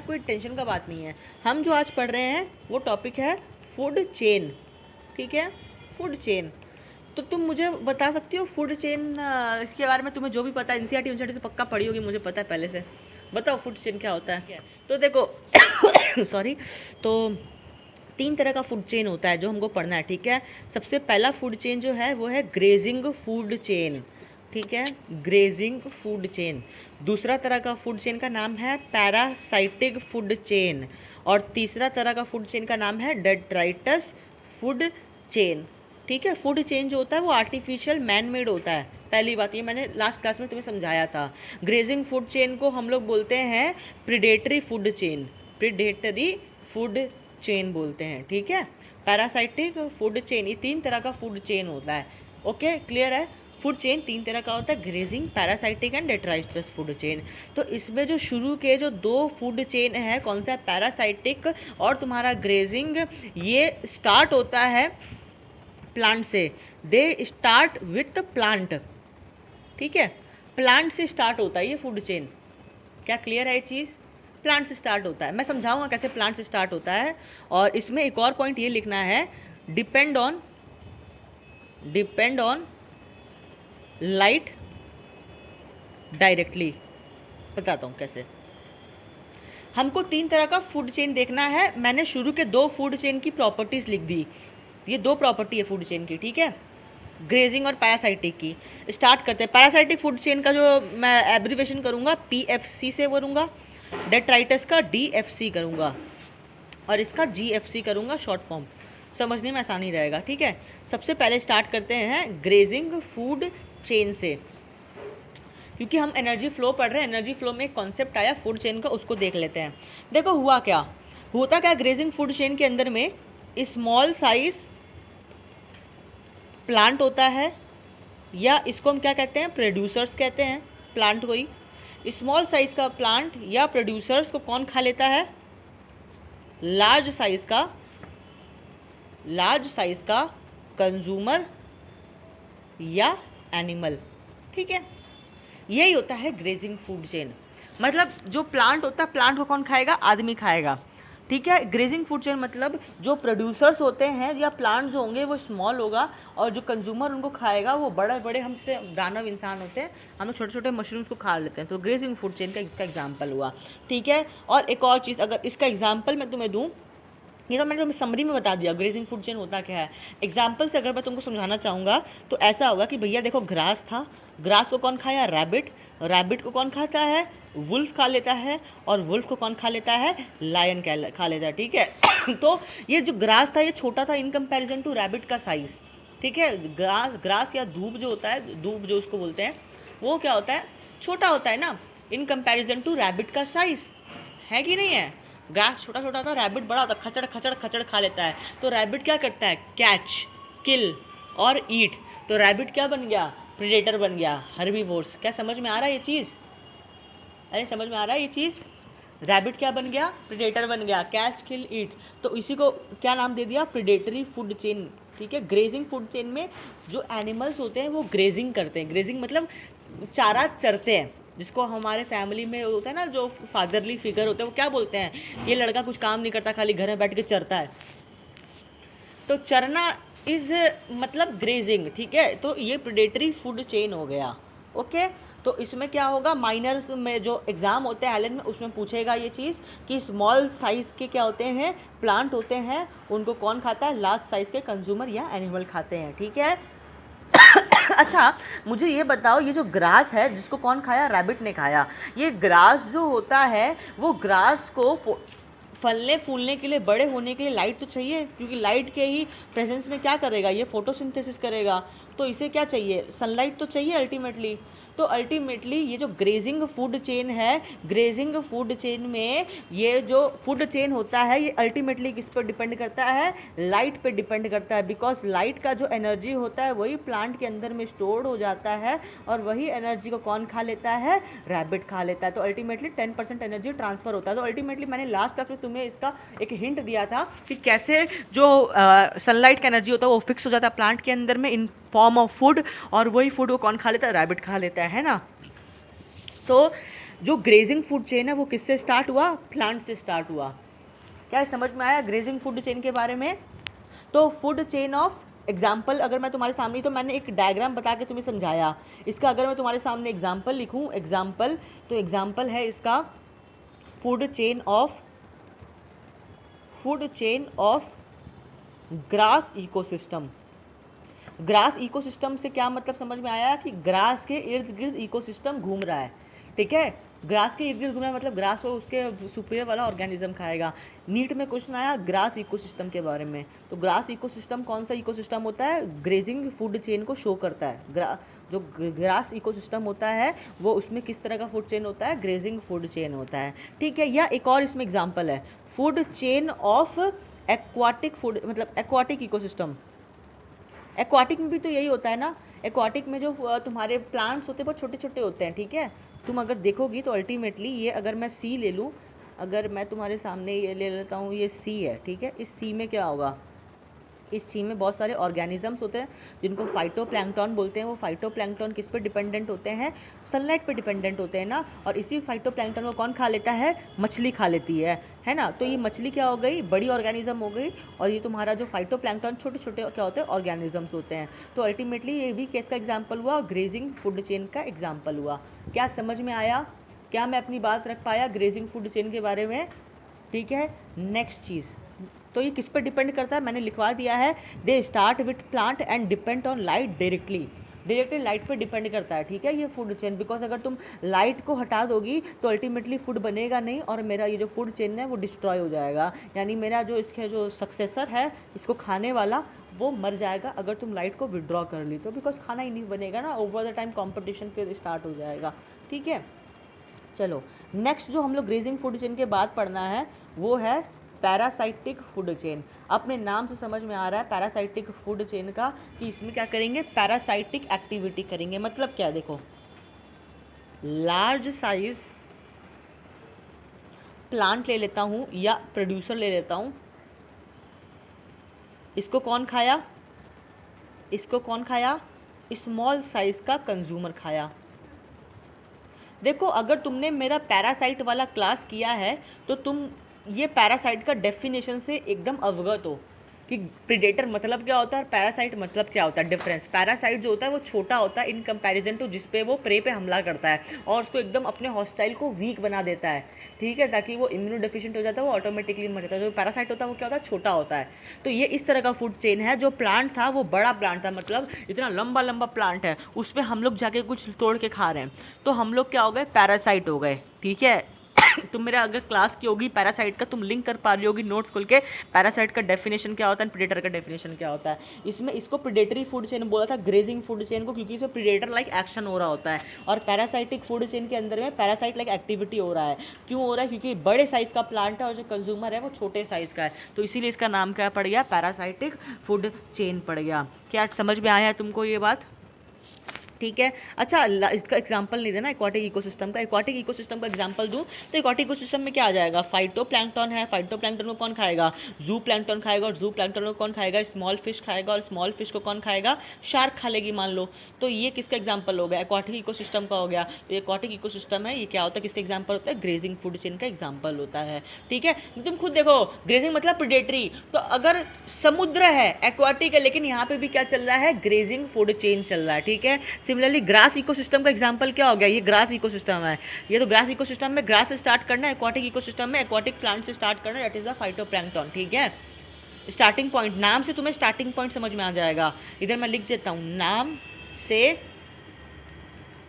कोई टेंशन का बात नहीं है। हम जो आज पढ़ रहे हैं वो टॉपिक है फूड चेन, ठीक है, फूड चेन। तो तुम मुझे बता सकती हो फूड चेन के बारे में, तुम्हें जो भी पता है, एनसीईआरटी से पक्का पढ़ी होगी, मुझे पता है पहले से। बताओ फूड चेन क्या होता है। तो देखो सॉरी, तो 3 तरह का फूड चेन होता है जो हमको पढ़ना है, ठीक है। सबसे पहला फूड चेन जो है वो है ग्रेजिंग फूड चेन, ठीक है, ग्रेजिंग फूड चेन। दूसरा तरह का फूड चेन का नाम है पैरासाइटिक फूड चेन, और तीसरा तरह का फूड चेन का नाम है डेट्राइटस फूड चेन, ठीक है। फूड चेन जो होता है वो आर्टिफिशियल मैन मेड होता है। पहली बात ये मैंने लास्ट क्लास में तुम्हें समझाया था। ग्रेजिंग फूड चेन को हम लोग बोलते हैं predatory food chain, predatory food chain बोलते हैं, ठीक है। पैरासाइटिक फूड चेन, ये 3 तरह का फूड चेन होता है। ओके, क्लियर है। फूड चेन 3 तरह का होता है, grazing, parasitic and detritus food chain. तो इसमें जो शुरू के जो 2 फूड चेन है, कौन सा है, पैरासाइटिक और तुम्हारा ग्रेजिंग, ये स्टार्ट होता है प्लांट से। दे स्टार्ट विथ प्लांट, ठीक है, प्लांट से स्टार्ट होता है ये फूड चेन। क्या क्लियर है ये चीज़? प्लांट से स्टार्ट होता है। मैं समझाऊंगा कैसे प्लांट से स्टार्ट होता है। और इसमें एक और पॉइंट ये लिखना है, डिपेंड ऑन लाइट डायरेक्टली। बताता हूँ कैसे। हमको 3 तरह का फूड चेन देखना है। मैंने शुरू के 2 फूड चेन की प्रॉपर्टीज लिख दी। ये 2 प्रॉपर्टी है फूड चेन की, ठीक है, ग्रेजिंग और पैरासाइटिक की। स्टार्ट करते हैं। पैरासाइटिक फूड चेन का जो मैं एब्रीवेशन करूँगा PFC से करूँगा, डेट्राइटस का DFC करूँगा, और इसका GFC करूँगा, शॉर्ट फॉर्म, समझने में आसानी रहेगा, ठीक है। सबसे पहले स्टार्ट करते हैं ग्रेजिंग फूड चेन से, क्योंकि हम एनर्जी फ्लो पढ़ रहे हैं। एनर्जी फ्लो में एक कॉन्सेप्ट आया फूड चेन का, उसको देख लेते हैं। देखो होता क्या ग्रेजिंग फूड चेन के अंदर में स्मॉल साइज प्लांट होता है, या इसको हम क्या कहते हैं, प्रोड्यूसर्स कहते हैं प्लांट को ही। स्मॉल साइज का प्लांट या प्रोड्यूसर्स को कौन खा लेता है, लार्ज साइज का कंज्यूमर या एनिमल, ठीक है। यही होता है ग्रेजिंग फूड चेन। मतलब जो प्लांट होता है, प्लांट को कौन खाएगा, आदमी खाएगा, ठीक है। ग्रेजिंग फूड चेन मतलब जो प्रोड्यूसर्स होते हैं या प्लांट जो होंगे वो स्मॉल होगा, और जो कंज्यूमर उनको खाएगा वो बड़े बड़े हमसे दानव इंसान होते हैं, हम लोग छोटे छोटे मशरूम्स को खा लेते हैं। तो ग्रेजिंग फूड चेन का इसका एग्जाम्पल हुआ, ठीक है। और एक और चीज़, अगर इसका एग्जाम्पल मैं तुम्हें दूँ, ये तो मैंने तुम्हें समरी में बता दिया ग्रेजिंग फूड चेन होता क्या है। एग्जाम्पल से अगर मैं तुमको समझाना चाहूँगा तो ऐसा होगा कि भैया देखो, ग्रास था, ग्रास को कौन खाया, रैबिट, रैबिट को कौन खाता है, वुल्फ खा लेता है, और वुल्फ को कौन खा लेता है, लायन खा लेता है, ठीक है। तो ये जो ग्रास था ये छोटा था इन कंपैरिजन टू रैबिट का साइज़, ठीक है। ग्रास या दूब जो होता है, दूब जो उसको बोलते हैं, वो क्या होता है, छोटा होता है ना इन कंपैरिजन टू रैबिट का साइज़, है कि नहीं है। ग्रास छोटा छोटा था, रैबिट बड़ा होता, खचड़ खचड़ खचड़ खा लेता है। तो रैबिट क्या करता है, कैच, किल और ईट। तो रैबिट क्या बन गया, प्रेडेटर बन गया, हर्बीवोर्स। क्या समझ में आ रहा है ये चीज़? अरे समझ में आ रहा है ये चीज़? रैबिट क्या बन गया, प्रेडेटर बन गया, कैच किल ईट। तो इसी को क्या नाम दे दिया, प्रेडेटरी फूड चेन, ठीक है। ग्रेजिंग फूड चेन में जो एनिमल्स होते हैं वो ग्रेजिंग करते हैं। ग्रेजिंग मतलब चारा चरते हैं, जिसको हमारे फैमिली में होता है ना, जो फादरली फिगर होते हैं वो क्या बोलते हैं, ये लड़का कुछ काम नहीं करता, खाली घर में बैठ के चरता है। तो चरना इज मतलब ग्रेजिंग, ठीक है। तो ये प्रेडेटरी फूड चेन हो गया, ओके। तो इसमें क्या होगा, माइनर्स में जो एग्जाम होते हैं एलन में, उसमें पूछेगा ये चीज़ कि स्मॉल साइज के क्या होते हैं, प्लांट होते हैं, उनको कौन खाता है, लार्ज साइज के कंज्यूमर या एनिमल खाते हैं, ठीक है। अच्छा, मुझे ये बताओ, ये जो ग्रास है जिसको कौन खाया, रैबिट ने खाया। ये ग्रास जो होता है वो ग्रास को फलने फूलने के लिए, बड़े होने के लिए लाइट तो चाहिए, क्योंकि लाइट के ही प्रेजेंस में क्या करेगा, ये फोटोसिंथेसिस करेगा। तो इसे क्या चाहिए, सनलाइट तो चाहिए अल्टीमेटली। तो अल्टीमेटली ये जो ग्रेजिंग फूड चेन है, ग्रेजिंग फूड चेन में ये जो फूड चेन होता है ये अल्टीमेटली किस पर डिपेंड करता है, लाइट पे डिपेंड करता है। बिकॉज लाइट का जो एनर्जी होता है वही प्लांट के अंदर में स्टोर्ड हो जाता है, और वही एनर्जी को कौन खा लेता है, रैबिट खा लेता है। तो अल्टीमेटली 10% एनर्जी ट्रांसफर होता है। तो अल्टीमेटली मैंने लास्ट क्लास में तुम्हें इसका एक हिंट दिया था कि कैसे जो सनलाइट का एनर्जी होता है वो फिक्स हो जाता है प्लांट के अंदर में इन फॉर्म ऑफ फूड, और वही फूड को कौन खा लेता है, रैबिट खा लेता है ना। तो जो ग्रेजिंग फूड चेन है वो किससे स्टार्ट हुआ? प्लांट से स्टार्ट हुआ। क्या समझ में आया ग्रेजिंग फूड चेन के बारे में? तो फूड चेन ऑफ एग्जाम्पल अगर मैं तुम्हारे सामने, तो मैंने एक डायग्राम बता के तुम्हें समझाया। इसका अगर मैं तुम्हारे सामने एग्जाम्पल लिखूं, एग्जाम्पल, तो एग्जाम्पल है इसका food chain of grass ecosystem. Grass ecosystem से क्या मतलब समझ में आया? कि ग्रास के इर्द गिर्द इकोसिस्टम घूम रहा है, ठीक है। ग्रास के इर्द गिर्द घूम रहा है मतलब ग्रास को उसके सुपीरियर वाला ऑर्गेनिज्म खाएगा। नीट में क्वेश्चन आया ग्रास इकोसिस्टम के बारे में, तो ग्रास इकोसिस्टम कौन सा इकोसिस्टम होता है? ग्रेजिंग फूड चेन को शो करता है। जो ग्रास इकोसिस्टम होता है वो उसमें किस तरह का फूड चेन होता है? ग्रेजिंग फूड चेन होता है, ठीक है। या एक और इसमें एग्जाम्पल है food chain of aquatic food, मतलब एक्वाटिक इकोसिस्टम। एक्वाटिक में भी तो यही होता है ना। एक्वाटिक में जो तुम्हारे प्लांट्स होते हैं वो छोटे छोटे होते हैं, ठीक है। तुम अगर देखोगी तो अल्टीमेटली ये, अगर मैं सी ले लूँ, अगर मैं तुम्हारे सामने ये ले लेता हूँ, ये सी है, ठीक है। इस सी में क्या होगा? इस सी में बहुत सारे ऑर्गेनिजम्स होते हैं जिनको फाइटोप्लैंक्टन बोलते हैं। वो फाइटोप्लैंक्टन किस पे डिपेंडेंट होते हैं? सनलाइट पे डिपेंडेंट होते हैं ना। और इसी फाइटोप्लैंक्टन को कौन खा लेता है? मछली खा लेती है ना। तो ये मछली क्या हो गई? बड़ी ऑर्गेनिज्म हो गई। और ये तुम्हारा जो फाइटोप्लैंक्टन छोटे छोटे क्या होते हैं? ऑर्गेनिजम्स होते हैं। तो अल्टीमेटली ये भी किसका एग्जाम्पल हुआ? ग्रेजिंग फूड चेन का एग्जाम्पल हुआ। क्या समझ में आया? क्या मैं अपनी बात रख पाया ग्रेजिंग फूड चेन के बारे में? ठीक है। नेक्स्ट चीज़, तो ये किस पे डिपेंड करता है? मैंने लिखवा दिया है, they start with plant and depend on light directly light पे डिपेंड करता है, ठीक है, ये फूड चेन। बिकॉज अगर तुम लाइट को हटा दोगी तो अल्टीमेटली फूड बनेगा नहीं और मेरा ये जो फूड चेन है वो डिस्ट्रॉय हो जाएगा। यानी मेरा जो इसके जो सक्सेसर है इसको खाने वाला, वो मर जाएगा अगर तुम लाइट को विड्रॉ कर ली तो। बिकॉज खाना ही नहीं बनेगा ना, ओवर द टाइम कॉम्पिटिशन फिर स्टार्ट हो जाएगा, ठीक है। चलो नेक्स्ट जो हम लोग ग्रेजिंग फूड चेन के बाद पढ़ना है वो है पैरासाइटिक फूड चेन। अपने नाम से समझ में आ रहा है पैरासाइटिक फूड चेन का कि इसमें क्या करेंगे? पैरासाइटिक एक्टिविटी करेंगे। मतलब क्या? देखो, लार्ज साइज प्लांट ले लेता हूं या प्रोड्यूसर ले लेता हूं, इसको कौन खाया? स्मॉल साइज का कंज्यूमर खाया। देखो, अगर तुमने मेरा पैरासाइट वाला क्लास किया है तो तुम ये पैरासाइट का डेफिनेशन से एकदम अवगत हो कि प्रीडेटर मतलब क्या होता है और पैरासाइट मतलब क्या होता है। डिफरेंस, पैरासाइट जो होता है वो छोटा होता है इन कंपैरिजन टू जिस पे वो प्रे पे हमला करता है और उसको एकदम अपने हॉस्टाइल को वीक बना देता है, ठीक है, ताकि वो इम्यूनो डेफिशिएंट हो जाता है, वो ऑटोमेटिकली मर जाता है। जो पैरासाइट होता है वो क्या होता है? छोटा होता है। तो ये इस तरह का फूड चेन है। जो प्लांट था वो बड़ा प्लांट था, मतलब इतना लंबा लंबा प्लांट है, उस पर हम लोग जाके कुछ तोड़ के खा रहे हैं, तो हम लोग क्या हो गए? पैरासाइट हो गए, ठीक है। तुम मेरा अगर क्लास की होगी पैरासाइट का, तुम लिंक कर पा रही होगी नोट्स खोल के, पैरासाइट का डेफिनेशन क्या होता है, प्रीडेटर का डेफिनेशन क्या होता है। इसमें इसको प्रीडेटरी फूड चेन बोला था, ग्रेजिंग फूड चेन को, क्योंकि इसमें प्रीडेटर लाइक एक्शन हो रहा होता है। और पैरासाइटिक फूड चेन के अंदर में पैरासाइट लाइक एक्टिविटी हो रहा है। क्यों हो रहा है? क्योंकि बड़े साइज का प्लांट है और जो कंज्यूमर है वो छोटे साइज का है, तो इसीलिए इसका नाम क्या पड़ गया? पैरासाइटिक फूड चेन पड़ गया। क्या समझ में आया है तुमको ये बात? ठीक है। अच्छा, इसका एग्जांपल नहीं देना एक्वाटिक इकोसिस्टम का। एक्वाटिक इकोसिस्टम का एग्जांपल दूं तो एक्वाटिक इकोसिस्टम में क्या आ जाएगा? फाइटोप्लैंक्टन है, फाइटोप्लैंक्टन को कौन खाएगा? जू प्लैंक्टन खाएगा, और जू प्लैंक्टन को कौन खाएगा? स्मॉल फिश खाएगा, और स्मॉल फिश को कौन खाएगा? शार्क खा लेगी मान लो। तो ये किसका एग्जाम्पल हो गया? एक्वाटिक इकोसिस्टम का हो गया। तो एक्वाटिक इकोसिस्टम है, ये क्या होता है? किसका एग्जाम्पल होता है? ग्रेजिंग फूड चेन का एग्जाम्पल होता है, ठीक है। तुम खुद देखो, ग्रेजिंग मतलब प्रेडेटरी, तो अगर समुद्र है एक्वाटिक है, लेकिन यहाँ पे भी क्या चल रहा है? ग्रेजिंग फूड चेन चल रहा है, ठीक है। सिमिलरली ग्रास इकोसिस्टम का एग्जांपल क्या हो गया? ये ग्रास इकोसिस्टम है। ये तो ग्रास इकोसिस्टम में ग्रास से स्टार्ट करना है, एक्वाटिक इकोसिस्टम में एक्वाटिक प्लांट से स्टार्ट करना है, दैट इज द फाइटोप्लैंक्टन, ठीक है। स्टार्टिंग पॉइंट, नाम से तुम्हें स्टार्टिंग पॉइंट समझ में आ जाएगा। इधर मैं लिख देता हूं, नाम से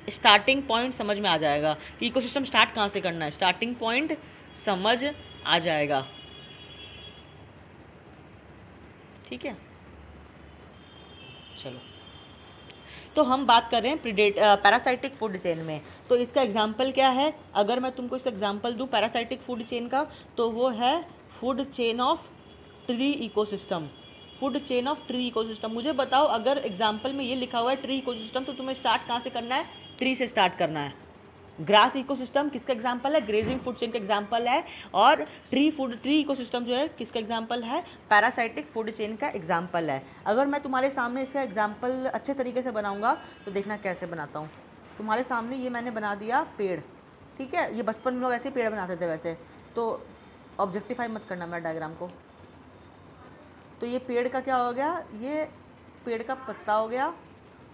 स्टार्टिंग पॉइंट समझ में आ जाएगा कि इकोसिस्टम स्टार्ट कहां से करना है, स्टार्टिंग पॉइंट समझ आ जाएगा, ठीक है। चलो, तो हम बात कर रहे हैं पैरासाइटिक फूड चेन में। तो इसका एग्जाम्पल क्या है? अगर मैं तुमको इसका एग्जाम्पल दूं पैरासाइटिक फूड चेन का, तो वो है food chain of tree ecosystem. Food chain of tree ecosystem. मुझे बताओ, अगर एग्जाम्पल में ये लिखा हुआ है ट्री इकोसिस्टम, तो तुम्हें स्टार्ट कहाँ से करना है? ट्री से स्टार्ट करना है। ग्रास इकोसिस्टम किसका एग्जाम्पल है? ग्रेजिंग फूड चेन का एग्जाम्पल है। और ट्री इकोसिस्टम जो है किसका एग्जाम्पल है? पैरासाइटिक फूड चेन का एग्जाम्पल है। अगर मैं तुम्हारे सामने इसका एग्जाम्पल अच्छे तरीके से बनाऊंगा तो देखना कैसे बनाता हूँ। तुम्हारे सामने ये मैंने बना दिया पेड़, ठीक है, ये बचपन में लोग ऐसे ही पेड़ बनाते थे वैसे, तो ऑब्जेक्टिफाई मत करना मेरा डायग्राम को। तो ये पेड़ का क्या हो गया, ये पेड़ का पत्ता हो गया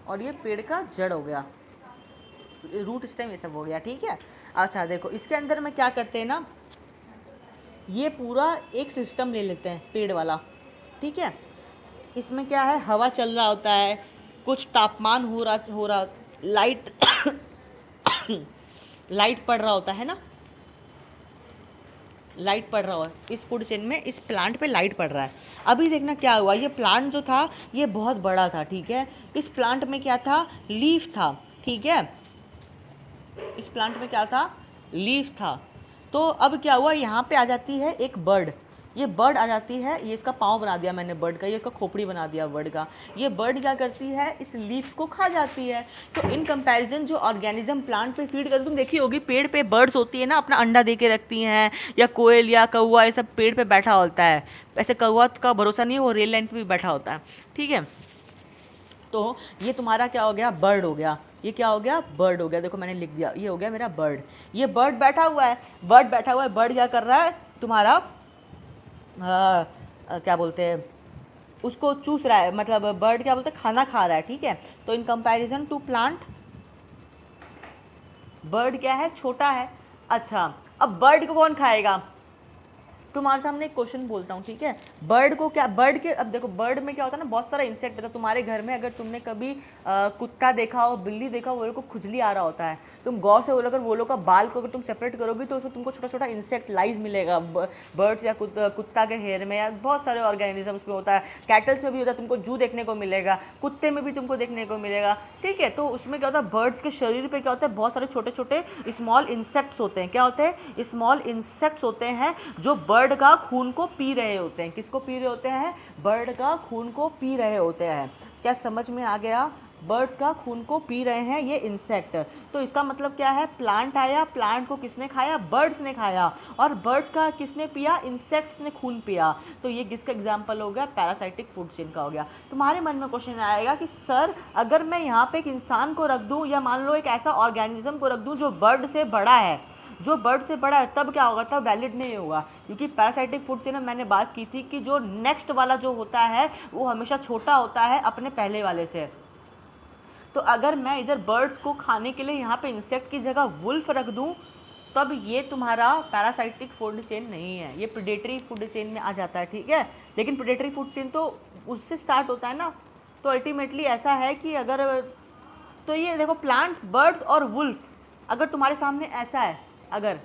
और ये पेड़ का जड़ हो गया, रूट स्टेम ये सब हो गया, ठीक है। अच्छा देखो इसके अंदर में क्या करते हैं ना, ये पूरा एक सिस्टम ले लेते हैं पेड़ वाला, ठीक है। इसमें क्या है, हवा चल रहा होता है, कुछ तापमान हो रहा लाइट लाइट पड़ रहा होता है ना, लाइट पड़ रहा है इस फूड चेन में, इस प्लांट पे लाइट पड़ रहा है। अभी देखना क्या हुआ, ये प्लांट जो था ये बहुत बड़ा था, ठीक है। इस प्लांट में क्या था, लीफ था, ठीक है। इस प्लांट में क्या था, लीफ था। तो अब क्या हुआ, यहाँ पे आ जाती है एक बर्ड, ये बर्ड आ जाती है, ये इसका पाँव बना दिया मैंने बर्ड का, ये इसका खोपड़ी बना दिया बर्ड का। ये बर्ड क्या करती है, इस लीफ को खा जाती है। तो इन कंपैरिजन जो ऑर्गेनिज्म प्लांट पे फीड करते, तुम देखी होगी पेड़ पे बर्ड्स होती है ना, अपना अंडा दे के रखती हैं, या कोयल या कौवा ये सब पेड़ पे बैठा होता है। ऐसे कौवा का भरोसा नहीं है, वो रेल लाइन पे भी बैठा होता है, ठीक है। तो ये तुम्हारा क्या हो गया, बर्ड हो गया, ये क्या हो गया, बर्ड हो गया। देखो मैंने लिख दिया, ये हो गया मेरा बर्ड। ये बर्ड बैठा हुआ है, बर्ड बैठा हुआ है, बर्ड क्या कर रहा है तुम्हारा, क्या बोलते हैं उसको, चूस रहा है, मतलब बर्ड क्या बोलते हैं, खाना खा रहा है, ठीक है। तो in comparison to plant bird क्या है, छोटा है। अच्छा अब बर्ड को कौन खाएगा, तुम्हारे सामने एक क्वेश्चन बोलता हूँ, ठीक है। बर्ड को क्या, बर्ड के, अब देखो बर्ड में क्या होता है ना, बहुत सारा इंसेक्ट होता है। तुम्हारे घर में अगर तुमने कभी कुत्ता देखा हो, बिल्ली देखा हो, वो लोग को खुजली आ रहा होता है, तुम गौर से वो लोग का बाल को अगर तुम सेपरेट करोगे तो उसमें तुमको छोटा छोटा इंसेक्ट लाइज मिलेगा, बर्ड्स या कुत्ता के हेयर में, या बहुत सारे ऑर्गेनिजम्स में होता है, कैटल्स में भी होता है, तुमको जू देखने को मिलेगा, कुत्ते में भी तुमको देखने को मिलेगा, ठीक है। तो उसमें क्या होता है, बर्ड्स के शरीर पे क्या होता है, बहुत सारे छोटे छोटे स्मॉल इंसेक्ट्स होते हैं। क्या होते हैं, स्मॉल इंसेक्ट्स होते हैं जो बर्ड का खून को पी रहे होते हैं। किसको पी रहे होते हैं, बर्ड का खून को पी रहे होते हैं। क्या समझ में आ गया, बर्ड्स का खून को पी रहे हैं ये इंसेक्ट। तो इसका मतलब क्या है, प्लांट आया, प्लांट को किसने खाया, बर्ड्स ने खाया, और बर्ड्स का किसने पिया, इंसेक्ट्स ने खून पिया। तो ये किसका एग्जांपल हो गया, पैरासाइटिक फूड चेन का हो गया। तुम्हारे मन में क्वेश्चन आएगा कि सर अगर मैं यहाँ पे एक इंसान को रख दूँ, या मान लो एक ऐसा ऑर्गेनिज्म को रख दूँ जो बर्ड से बड़ा है, जो बर्ड से बड़ा है, तब क्या होगा, तब वैलिड नहीं होगा। क्योंकि पैरासाइटिक फूड चेन में मैंने बात की थी कि जो नेक्स्ट वाला जो होता है वो हमेशा छोटा होता है अपने पहले वाले से। तो अगर मैं इधर बर्ड्स को खाने के लिए यहाँ पे इंसेक्ट की जगह वुल्फ रख दूँ, तब ये तुम्हारा पैरासाइटिक फूड चेन नहीं है, ये प्रेडेटरी फूड चेन में आ जाता है, ठीक है। लेकिन प्रेडेटरी फूड चेन तो उससे स्टार्ट होता है ना। तो अल्टीमेटली ऐसा है कि अगर, तो ये देखो प्लांट्स, बर्ड्स और वुल्फ अगर तुम्हारे सामने ऐसा है अगर,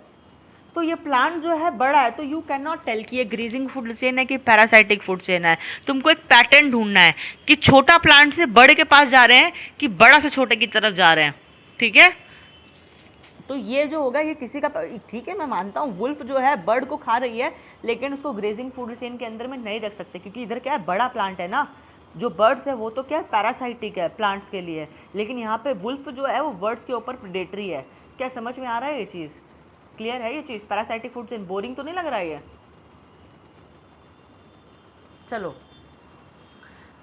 तो ये प्लांट जो है बड़ा है, तो यू कैन नॉट टेल कि ये ग्रीजिंग फूड चेन है कि पैरासाइटिक फूड चेन है। तुमको एक पैटर्न ढूंढना है कि छोटा प्लांट से बड़े के पास जा रहे हैं कि बड़ा से छोटे की तरफ जा रहे हैं, ठीक है। तो ये जो होगा ये किसी का, ठीक है मैं मानता हूँ वुल्फ जो है बर्ड को खा रही है, लेकिन उसको ग्रेजिंग फूड चेन के अंदर में नहीं रख सकते, क्योंकि इधर क्या है, बड़ा प्लांट है ना। जो बर्ड्स है वो तो क्या है, पैरासाइटिक है प्लांट्स के लिए, लेकिन यहाँ पे वुल्फ जो है वो बर्ड्स के ऊपर प्रेडेटरी है। क्या समझ में आ रहा है ये चीज़, क्लियर है ये चीज़। पैरासाइटिक फूड चेन बोरिंग तो नहीं लग रहा है ये। चलो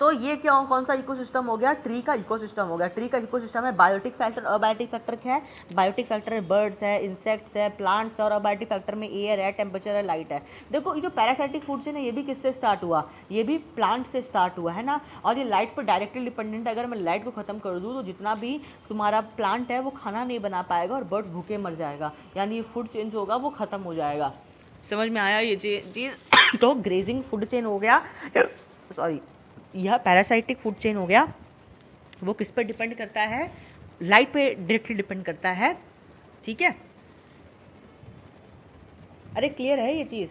तो ये क्या, कौन सा इकोसिस्टम हो गया, ट्री का इकोसिस्टम हो गया। ट्री का इकोसिस्टम है बायोटिक फैक्टर, अबायोटिक फैक्टर क्या है, बायोटिक फैक्टर है बर्ड्स है, इंसेक्ट्स है, प्लांट्स है, और अबायोटिक फैक्टर में एयर है, टेम्परेचर है, लाइट है। देखो ये जो पैरासाइटिक फूड चेन है ये भी किससे स्टार्ट हुआ, ये भी प्लांट से स्टार्ट हुआ है ना। और ये लाइट पर डायरेक्टली डिपेंडेंट है। अगर मैं लाइट को खत्म कर दूँ तो जितना भी तुम्हारा प्लांट है वो खाना नहीं बना पाएगा और बर्ड्स भूखे मर जाएगा, यानी ये फूड चेन जो होगा वो खत्म हो जाएगा। समझ में आया ये चीज़। तो ग्रेजिंग फूड चेन हो गया, सॉरी यह पैरासाइटिक फूड चेन हो गया, वो किस पर डिपेंड करता है, लाइट पे डायरेक्टली डिपेंड करता है, ठीक है। अरे क्लियर है ये चीज़,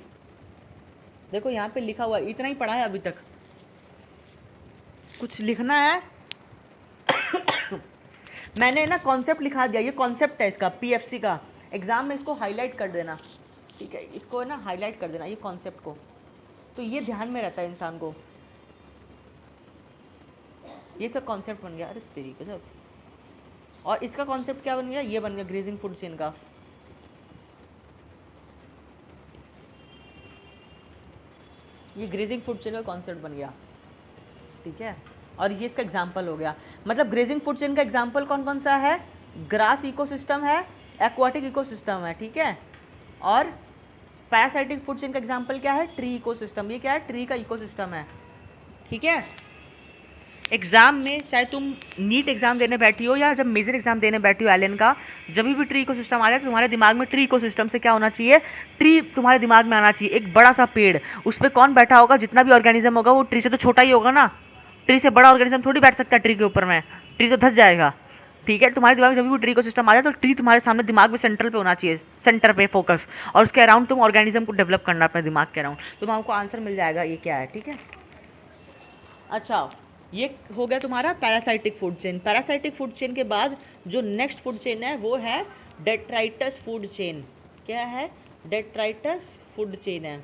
देखो यहाँ पे लिखा हुआ है, इतना ही पढ़ा है अभी तक, कुछ लिखना है। मैंने ना कॉन्सेप्ट लिखा दिया, ये कॉन्सेप्ट है इसका, पीएफसी का। एग्जाम में इसको हाईलाइट कर देना, ठीक है, इसको ना हाईलाइट कर देना ये कॉन्सेप्ट को, तो ये ध्यान में रहता है इंसान को। ये सब कॉन्सेप्ट बन गया, अरे तरीके से। और इसका कॉन्सेप्ट क्या बन गया, ये बन गया ग्रेजिंग फूड चेन का। ये ग्रेजिंग फूड चेन का कॉन्सेप्ट बन गया, ठीक है। और ये इसका एग्जाम्पल हो गया। मतलब ग्रेजिंग फूड चेन का एग्जाम्पल कौन कौन सा है, ग्रास इकोसिस्टम है, एक्वाटिक इकोसिस्टम है, ठीक है। और पैरासाइटिक फूड चेन का एग्जांपल क्या है, ट्री इकोसिस्टम। ये क्या है, ट्री का इकोसिस्टम है, ठीक है। एग्जाम में चाहे तुम नीट एग्जाम देने बैठी हो या जब मेजर एग्जाम देने बैठी हो एलियन का, जब भी ट्री इकोसिस्टम आ जाए तो तुम्हारे दिमाग में ट्री इकोसिस्टम से क्या होना चाहिए, ट्री तुम्हारे दिमाग में आना चाहिए। एक बड़ा सा पेड़, उस पर कौन बैठा होगा, जितना भी ऑर्गेनिज्म होगा वो ट्री से तो छोटा ही होगा ना, ट्री से बड़ा ऑर्गेनिज्म थोड़ी बैठ सकता है ट्री के ऊपर में, ट्री तो धस जाएगा, ठीक है। तुम्हारे दिमाग में जब भी ट्री इकोसिस्टम आ जाए तो ट्री तुम्हारे सामने दिमाग में सेंट्रल पे होना चाहिए, सेंटर पे फोकस, और उसके अराउंड तुम ऑर्गेनिज्म को डेवलप करना अपने दिमाग के अराउंड, तो तुमको आंसर मिल जाएगा ये क्या है, ठीक है। अच्छा, ये हो गया तुम्हारा parasitic food chain. Parasitic food chain के बाद जो नेक्स्ट फूड चेन है वो है डेट्राइटस फूड चेन। क्या है, डेट्राइटस फूड चेन है।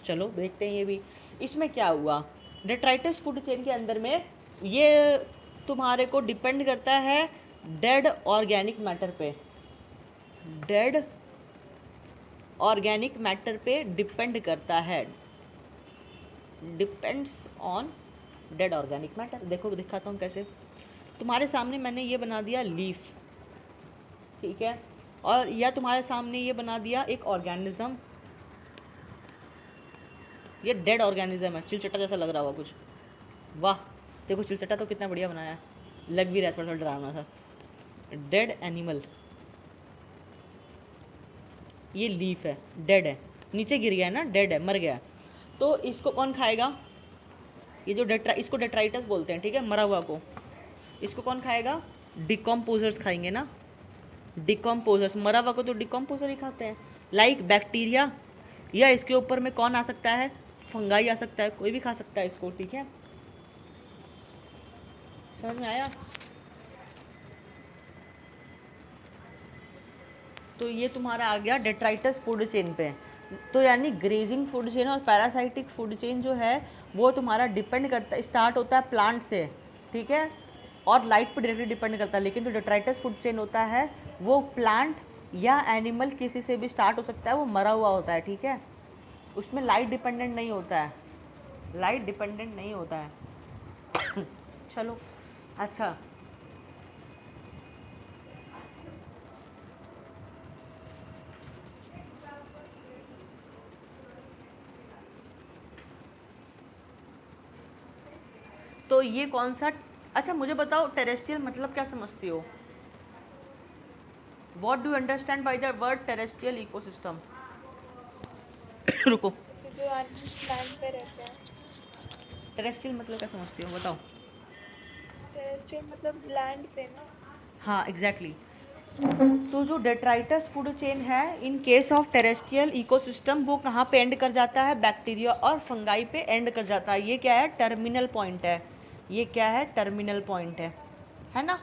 चलो देखते हैं ये भी, इसमें क्या हुआ। डेट्राइटस फूड चेन के अंदर में ये तुम्हारे को डिपेंड करता है डेड ऑर्गेनिक मैटर पे, डेड ऑर्गेनिक मैटर पे डिपेंड करता है, depends on dead organic matter. देखो दिखाता हूँ कैसे। तुम्हारे सामने मैंने ये बना दिया लीफ, ठीक है, और या तुम्हारे सामने ये बना दिया एक ऑर्गेनिज्म, ये डेड ऑर्गेनिज्म है, चिलचट्टा जैसा लग रहा होगा कुछ। वाह, देखो चिलचट्टा तो कितना बढ़िया बनाया है, लग भी रहा है थोड़ा थोड़ा डरावना सा। डेड एनिमल, ये लीफ है, डेड है, नीचे गिर गया है ना, डेड है, मर गया है। तो इसको कौन खाएगा, ये जो इसको डेट्राइटस बोलते हैं, ठीक है, मरा हुआ को। इसको कौन खाएगा, डिकम्पोजर्स खाएंगे ना, डिकम्पोजर्स। मरा हुआ को तो डिकम्पोजर ही खाते हैं, लाइक बैक्टीरिया, या इसके ऊपर में कौन आ सकता है, फंगाई आ सकता है, कोई भी खा सकता है इसको, ठीक है। समझ में आया। तो ये तुम्हारा आ गया डेट्राइटस फूड चेन पे। तो यानी ग्रेजिंग फूड चेन और पैरासाइटिक फूड चेन जो है वो तुम्हारा डिपेंड करता है, स्टार्ट होता है प्लांट से, ठीक है, और लाइट पर डायरेक्टली डिपेंड करता है। लेकिन जो डेट्राइटस फूड चेन होता है वो प्लांट या एनिमल किसी से भी स्टार्ट हो सकता है, वो मरा हुआ होता है, ठीक है, उसमें लाइट डिपेंडेंट नहीं होता है, लाइट डिपेंडेंट नहीं होता है। चलो अच्छा, तो ये कौन सा, अच्छा मुझे बताओ टेरेस्ट्रियल मतलब क्या समझती हो, what do understand by the word terrestrial ecosystem. रुको, जो एनिमल्स लैंड पे रहते हैं। टेरेस्ट्रियल मतलब क्या समझती हो बताओ। टेरेस्ट्रियल मतलब लैंड पे ना। हाँ एग्जैक्टली तो जो डेट्राइटस फूड चेन है in case of terrestrial ecosystem वो कहाँ पे एंड कर जाता है, बैक्टीरिया और फंगाई पे एंड कर जाता है। ये क्या है, टर्मिनल पॉइंट है, ये क्या है, टर्मिनल पॉइंट है ना।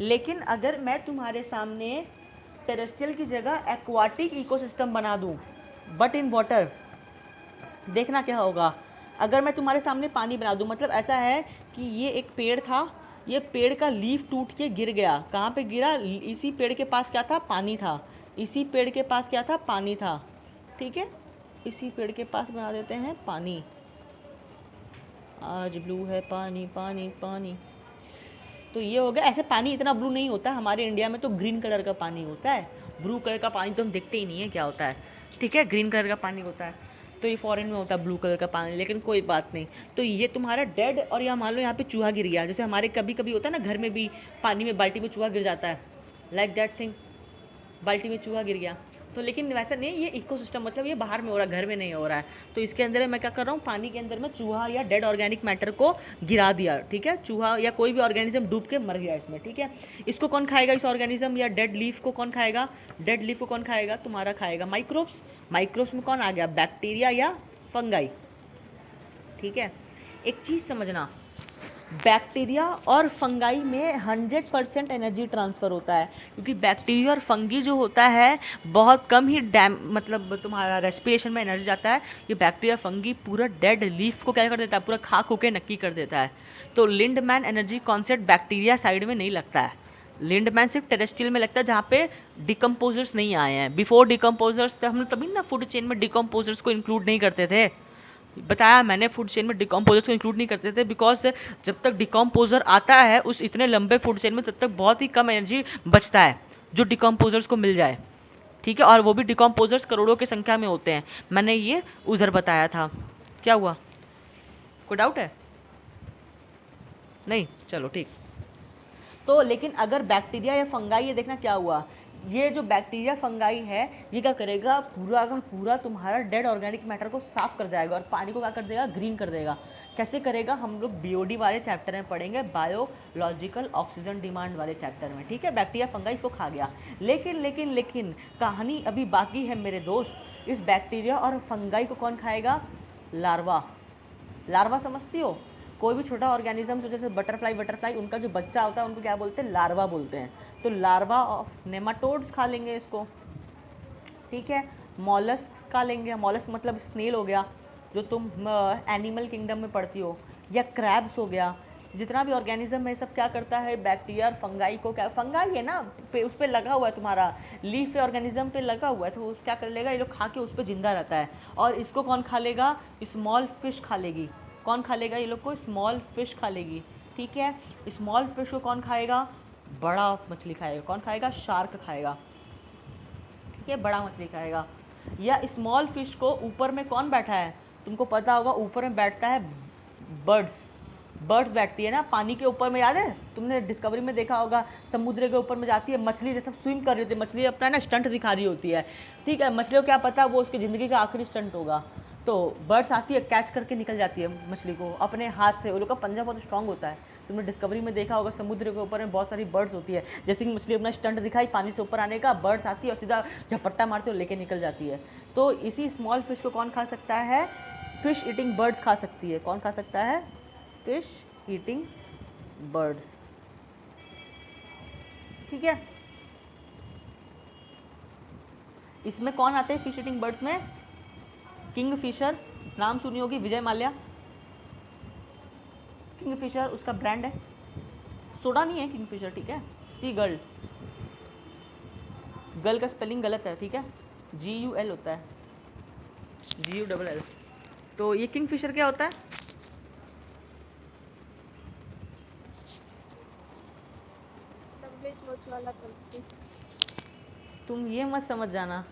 लेकिन अगर मैं तुम्हारे सामने टेरेस्ट्रियल की जगह एक्वाटिक इकोसिस्टम बना दूँ बट इन वाटर, देखना क्या होगा। अगर मैं तुम्हारे सामने पानी बना दूँ, मतलब ऐसा है कि ये एक पेड़ था, ये पेड़ का लीफ टूट के गिर गया, कहाँ पे गिरा, इसी पेड़ के पास क्या था, पानी था, इसी पेड़ के पास क्या था, पानी था, ठीक है, इसी पेड़ के पास बना देते हैं पानी। आज ब्लू है पानी पानी पानी, तो ये हो गया। ऐसे पानी इतना ब्लू नहीं होता, हमारे इंडिया में तो ग्रीन कलर का पानी होता है, ब्लू कलर का पानी तो हम देखते ही नहीं है क्या होता है, ठीक है, ग्रीन कलर का पानी होता है। तो ये फॉरेन में होता है ब्लू कलर का पानी, लेकिन कोई बात नहीं। तो ये तुम्हारा डेड, और यहाँ मान लो यहाँ पे चूहा गिर गया, जैसे हमारे कभी कभी होता है ना घर में भी पानी में बाल्टी में चूहा गिर जाता है, लाइक दैट थिंग, बाल्टी में चूहा गिर गया। तो लेकिन वैसा नहीं, ये इकोसिस्टम मतलब ये बाहर में हो रहा है, घर में नहीं हो रहा है। तो इसके अंदर मैं क्या कर रहा हूँ, पानी के अंदर में चूहा या डेड ऑर्गेनिक मैटर को गिरा दिया, ठीक है, चूहा या कोई भी ऑर्गेनिज्म डूब के मर गया इसमें, ठीक है। इसको कौन खाएगा, इस ऑर्गेनिज्म या डेड लीफ को कौन खाएगा, डेड लीफ को कौन खाएगा, तुम्हारा खाएगा माइक्रोब्स। माइक्रोब्स में कौन आ गया, बैक्टीरिया या फंगाई, ठीक है। एक चीज़ समझना, बैक्टीरिया और फंगाई में 100% एनर्जी ट्रांसफ़र होता है, क्योंकि बैक्टीरिया और फंगी जो होता है बहुत कम ही मतलब तुम्हारा रेस्पिरेशन में एनर्जी जाता है। ये बैक्टीरिया फंगी पूरा डेड लीफ को क्या कर देता है, पूरा खाक होके नक्की कर देता है। तो Lindeman energy concept bacteria side में नहीं लगता है, लिंडमैन सिर्फ टेरेस्ट्रियल में लगता है जहाँ पे डिकम्पोजर्स नहीं आए हैं। बिफोर डिकम्पोजर्स हम लोग तभी ना फूड चेन में डिकम्पोजर्स को इंक्लूड नहीं करते थे, बताया मैंने, फूड चेन में डिकम्पोजर्स को इंक्लूड नहीं करते थे, बिकॉज जब तक डिकम्पोजर आता है उस इतने लंबे फूड चेन में तब तक बहुत ही कम एनर्जी बचता है। जो डिकम्पोजर्स को मिल जाए, ठीक है, और वो भी डिकम्पोजर्स करोड़ों की संख्या में होते हैं। मैंने ये उधर बताया था। क्या हुआ, कोई डाउट है? नहीं, चलो ठीक। तो लेकिन अगर बैक्टीरिया या फंगाई, ये देखना क्या हुआ, ये जो बैक्टीरिया फंगाई है ये क्या करेगा, पूरा का पूरा तुम्हारा डेड ऑर्गेनिक मैटर को साफ कर जाएगा और पानी को क्या कर देगा, ग्रीन कर देगा। कैसे करेगा, हम लोग बीओडी वाले चैप्टर में पढ़ेंगे, बायोलॉजिकल ऑक्सीजन डिमांड वाले चैप्टर में, ठीक है। बैक्टीरिया फंगाई इसको खा गया, लेकिन लेकिन लेकिन कहानी अभी बाकी है मेरे दोस्त। इस बैक्टीरिया और फंगाई को कौन खाएगा, लार्वा। लार्वा समझती हो, कोई भी छोटा ऑर्गेनिज्म, तो जैसे बटरफ्लाई, उनका जो बच्चा होता है उनको क्या बोलते हैं, लार्वा बोलते हैं। तो लार्वा ऑफ नेमाटोड्स खा लेंगे इसको, ठीक है। मॉलस्क खा लेंगे, मॉलस्क मतलब स्नेल हो गया जो तुम एनिमल किंगडम में पढ़ती हो, या क्रैब्स हो गया। जितना भी ऑर्गेनिज्म है सब क्या करता है, बैक्टीरिया और फंगाई को, क्या फंगाई है ना उस पर लगा हुआ है, तुम्हारा लीफ पे ऑर्गेनिज्म पे लगा हुआ है, तो उस क्या कर लेगा, ये लोग खा के उस पर जिंदा रहता है। और इसको कौन खा लेगा, स्मॉल फिश खा लेगी। कौन खा लेगा, ये लोग को स्मॉल फिश खा लेगी, ठीक है। स्मॉल फिश को कौन खाएगा, बड़ा मछली खाएगा। कौन खाएगा, शार्क खाएगा, ठीक है, बड़ा मछली खाएगा। या स्मॉल फिश को ऊपर में कौन बैठा है, तुमको पता होगा, ऊपर में बैठता है बर्ड्स बैठती है ना पानी के ऊपर में, याद है तुमने डिस्कवरी में देखा होगा, समुद्र के ऊपर में जाती है मछली, जैसा स्विम कर रही होती है मछली, अपना ना स्टंट दिखा रही होती है, ठीक है। मछली को क्या पता वो उसकी ज़िंदगी का आखिरी स्टंट होगा, तो बर्ड्स आती है, कैच करके निकल जाती है मछली को अपने हाथ से। वो लोग का पंजा बहुत स्ट्रांग होता है, तुमने डिस्कवरी में देखा होगा, समुद्र के ऊपर में बहुत सारी बर्ड्स होती है। जैसे कि मछली अपना स्टंट दिखाई पानी से ऊपर आने का, बर्ड्स आती है और सीधा झपट्टा मारती है और लेके निकल जाती है। तो इसी स्मॉल फिश को कौन खा सकता है, फिश ईटिंग बर्ड्स खा सकती है। कौन खा सकता है, फिश ईटिंग बर्ड्स, ठीक है। इसमें कौन आते हैं फिश ईटिंग बर्ड्स में, किंग फिशर, नाम सुनी होगी, विजय माल्या। किंग फिशर उसका ब्रांड है, सोडा नहीं है किंग फिशर, ठीक है। सी गर्ल, गर्ल का स्पेलिंग गलत है, ठीक है, GUL होता है, GULL। तो ये किंग फिशर क्या होता है, वाला पंछी। तुम ये मत समझ जाना,